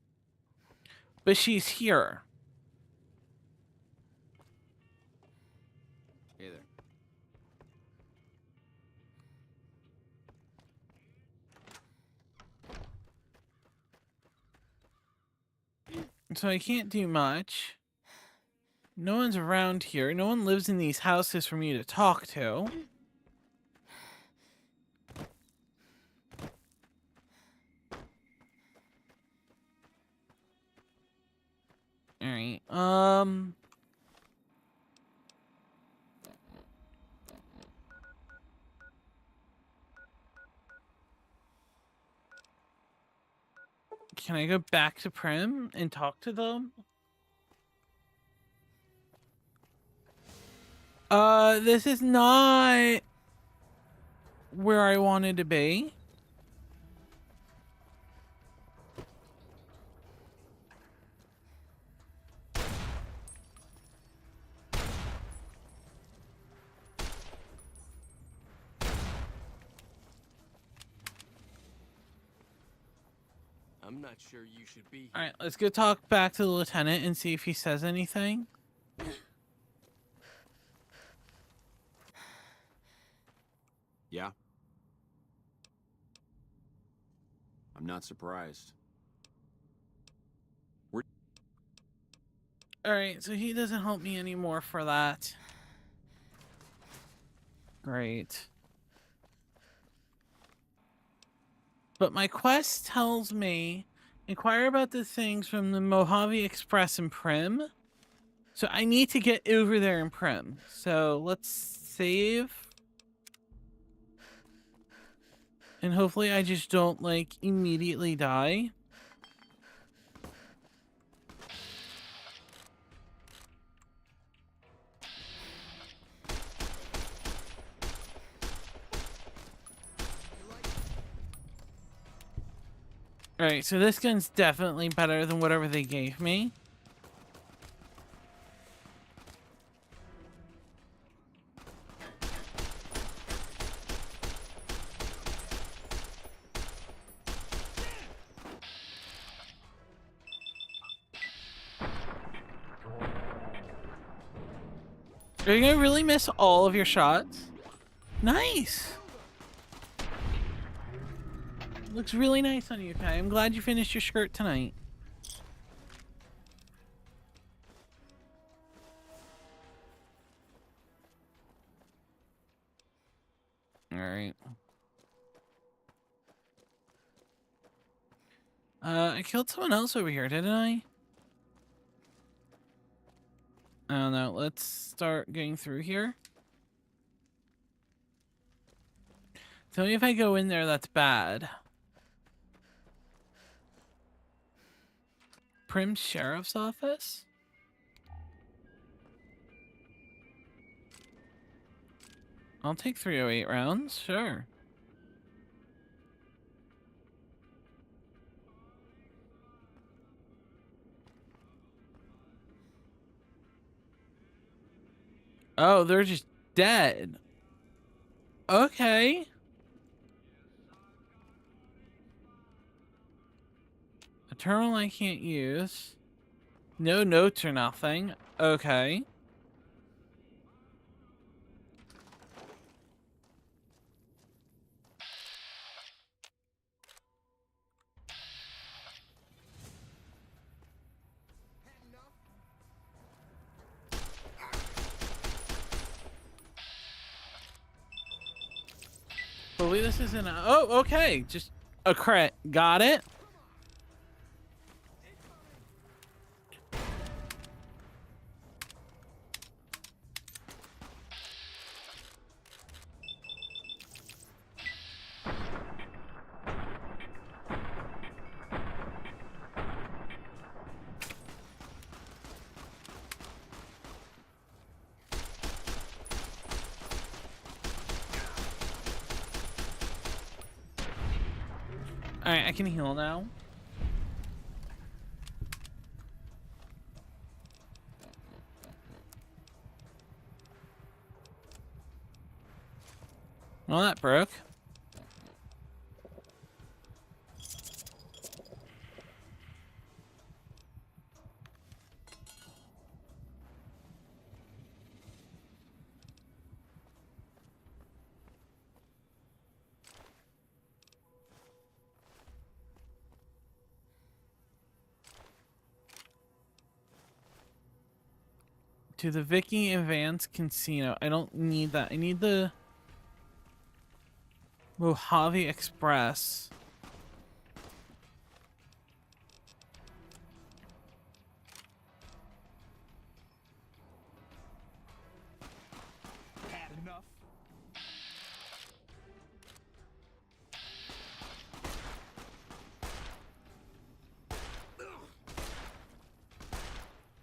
But she's here. Hey there. So I can't do much. No one's around here. No one lives in these houses for me to talk to. Alright, can I go back to Prim and talk to them? This is not where I wanted to be. I'm not sure you should be here. Alright, let's go talk back to the lieutenant and see if he says anything. Yeah? I'm not surprised. Alright, so he doesn't help me anymore for that. Great. But my quest tells me inquire about the things from the Mojave Express in Prim. So I need to get over there in Prim. So let's save. And hopefully I just don't, like, immediately die. Alright, so this gun's definitely better than whatever they gave me. Are you gonna really miss all of your shots? Nice! Looks really nice on you, Kai. I'm glad you finished your skirt tonight. Alright. I killed someone else over here, didn't I? I don't know. Let's start getting through here. Tell me if I go in there, that's bad. Prim Sheriff's Office? I'll take 308 rounds, sure. Oh, they're just dead. Okay. A terminal I can't use. No notes or nothing. Okay. Hopefully this isn't a... Oh, okay. Just a crit. Got it. Alright, I can heal now. Well, that broke. To the Viking Advanced Casino. I don't need that. I need the Mojave Express. Had enough.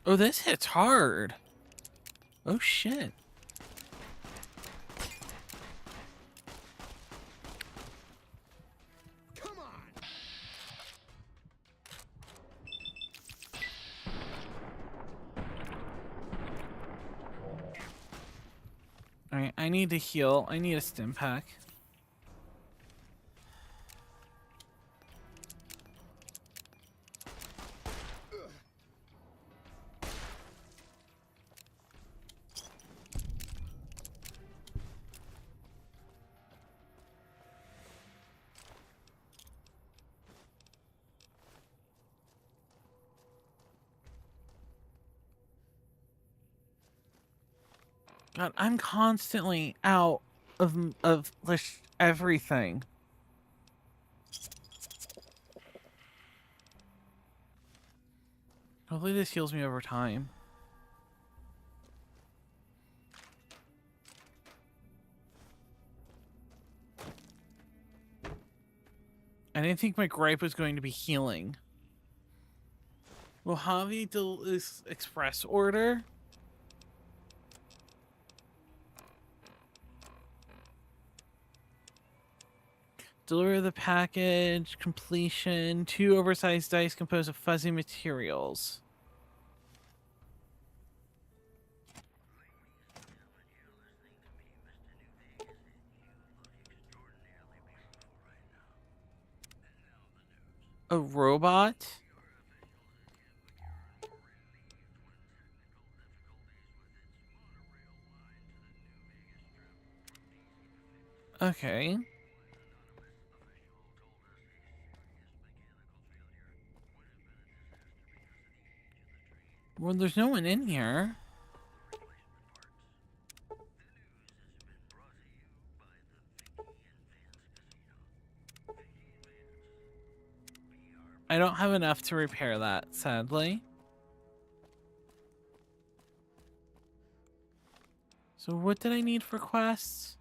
Oh, this hits hard. Oh, shit. Come on. Alright, I need to heal. I need a stim pack. God, I'm constantly out of like everything. Hopefully this heals me over time. I didn't think my gripe was going to be healing. Mojave Express order. Deliver the package. Completion. 2 oversized dice composed of fuzzy materials. A robot? Okay. Well, there's no one in here. I don't have enough to repair that, sadly. So what did I need for quests?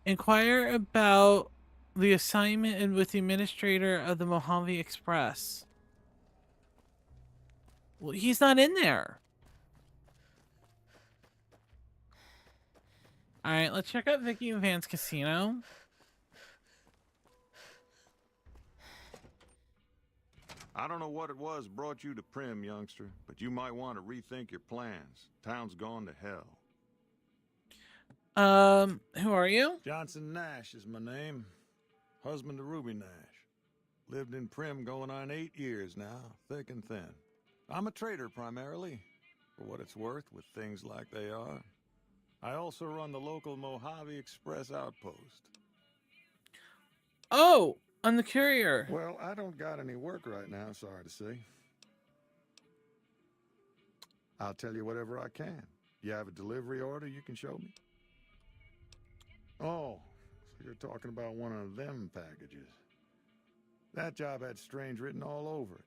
Inquire about the assignment and with the administrator of the Mojave Express. Well, he's not in there. Alright, let's check out Vicky and Van's casino. I don't know what it was brought you to Prim, youngster, but you might want to rethink your plans. Town's gone to hell. Who are you? Johnson Nash is my name. Husband to Ruby Nash. Lived in Prim going on 8 years now, thick and thin. I'm a trader primarily, for what it's worth with things like they are. I also run the local Mojave Express outpost. Oh, on the Courier. Well, I don't got any work right now, sorry to say. I'll tell you whatever I can. You have a delivery order you can show me? Oh, so you're talking about one of them packages. That job had strange written all over it,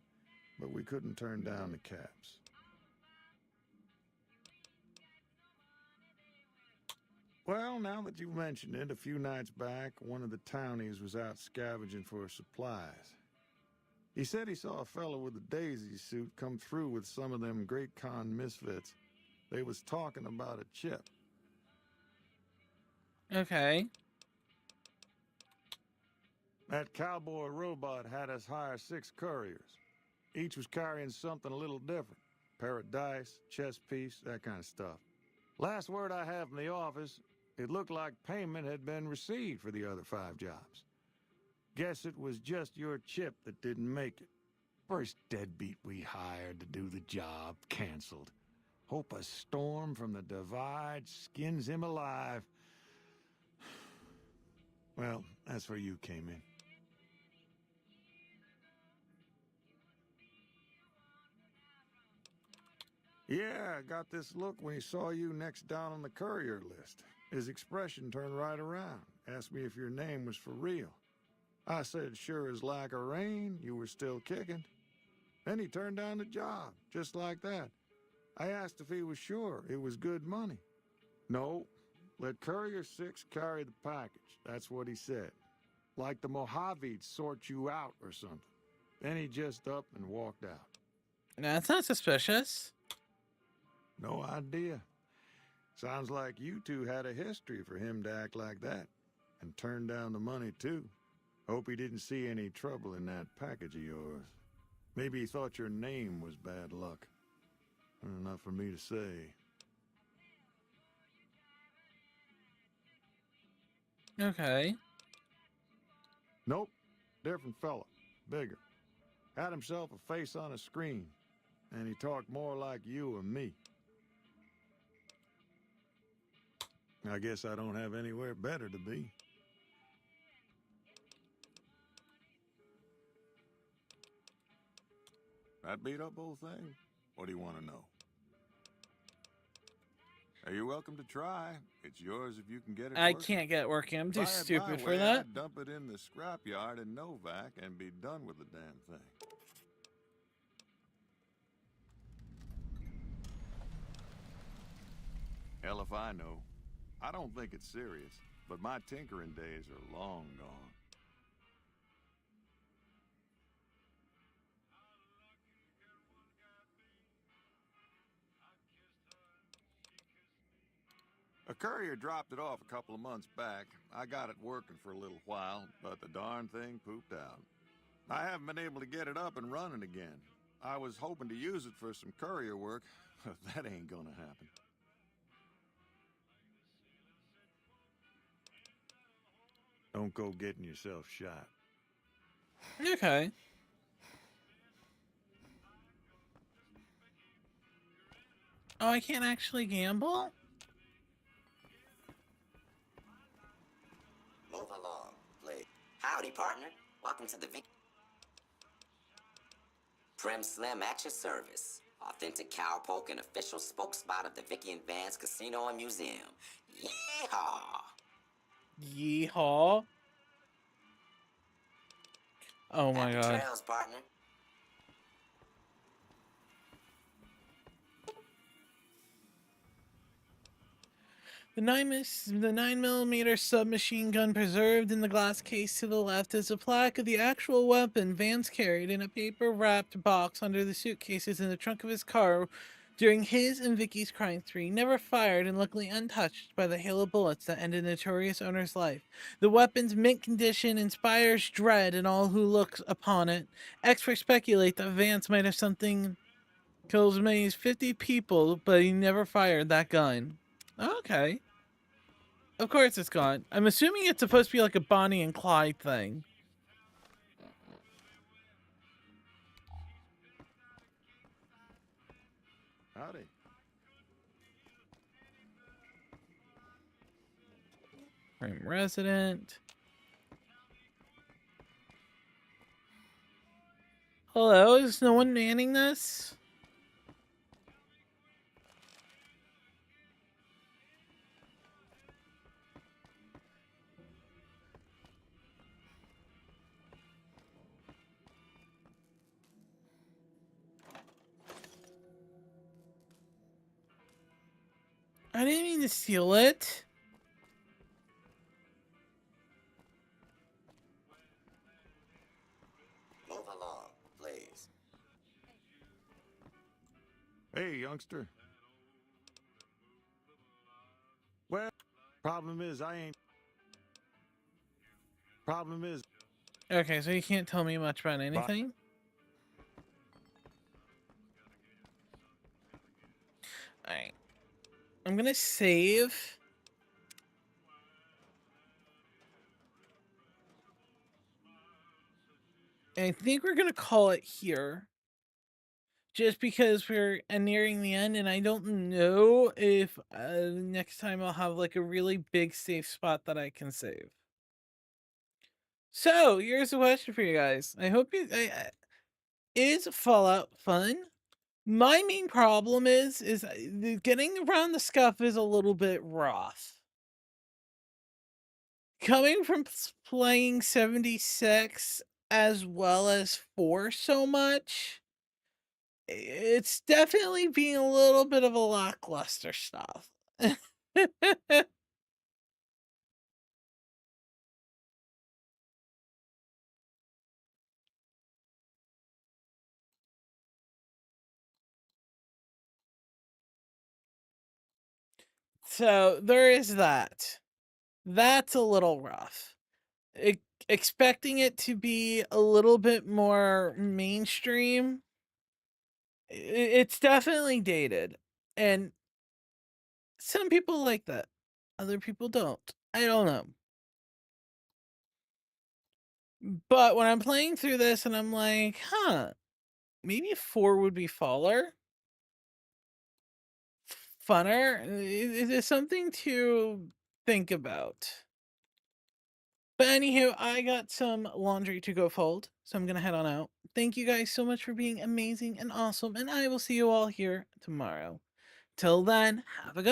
but we couldn't turn down the caps. Well, now that you've mentioned it, a few nights back, one of the townies was out scavenging for supplies. He said he saw a fellow with a daisy suit come through with some of them Great Con misfits. They was talking about a chip. Okay. That cowboy robot had us hire 6 couriers. Each was carrying something a little different. Pair of dice, chess piece, that kind of stuff. Last word I have from the office, it looked like payment had been received for the other 5 jobs. Guess it was just your chip that didn't make it. First deadbeat we hired to do the job canceled. Hope a storm from the divide skins him alive. Well, that's where you came in. Yeah, I got this look when he saw you next down on the courier list. His expression turned right around, asked me if your name was for real. I said, sure as like a rain, you were still kicking. Then he turned down the job, just like that. I asked if he was sure it was good money. No, let Courier 6 carry the package. That's what he said. Like the Mojave'd sort you out or something. Then he just up and walked out. That's not suspicious. No idea. Sounds like you two had a history for him to act like that. And turn down the money, too. Hope he didn't see any trouble in that package of yours. Maybe he thought your name was bad luck. Enough for me to say. Okay. Nope. Different fella. Bigger. Had himself a face on a screen. And he talked more like you or me. I guess I don't have anywhere better to be. That beat up whole thing? What do you want to know? You're welcome to try. It's yours if you can get it I working. can't get it working. I'm too Buy it stupid my for way, that. I'd dump it in the scrapyard in Novak and be done with the damn thing. Hell if I know. I don't think it's serious, but my tinkering days are long gone. A courier dropped it off a couple of months back. I got it working for a little while, but the darn thing pooped out. I haven't been able to get it up and running again. I was hoping to use it for some courier work, but that ain't gonna happen. Don't go getting yourself shot. Okay. Oh, I can't actually gamble? Move along, please. Howdy, partner. Welcome to the Prim Slim at your service. Authentic cowpoke and official spokespot of the Vicky and Vance Casino and Museum. Yeehaw! Yeehaw. Oh my Happy god. trails, partner. The 9mm submachine gun preserved in the glass case to the left is a plaque of the actual weapon Vance carried in a paper-wrapped box under the suitcases in the trunk of his car during his and Vicky's crime spree, never fired and luckily untouched by the hail of bullets that ended notorious owner's life. The weapon's mint condition inspires dread in all who look upon it. Experts speculate that Vance might have something killed as many as 50 people, but he never fired that gun. Okay. Of course it's gone. I'm assuming it's supposed to be like a Bonnie and Clyde thing. Howdy. Prime resident. Hello, is no one manning this? I didn't mean to steal it. Move along, please. Hey, youngster. Well, problem is Okay, so you can't tell me much about anything? Alright. I'm gonna save. And I think we're gonna call it here. Just because we're nearing the end, and I don't know if next time I'll have like a really big safe spot that I can save. So here's a question for you guys. I hope you. Is Fallout fun? My main problem is getting around the scuff is a little bit rough. Coming from playing 76 as well as 4 so much, it's definitely being a little bit of a lackluster stuff. So there is that. That's a little rough. Expecting it to be a little bit more mainstream, it's definitely dated. And some people like that. Other people don't. I don't know. But when I'm playing through this and I'm like, huh, maybe 4 would be funner. It is something to think about. But anywho, I got some laundry to go fold, so I'm gonna head on out. Thank you guys so much for being amazing and awesome, and I will see you all here tomorrow. Till then, have a good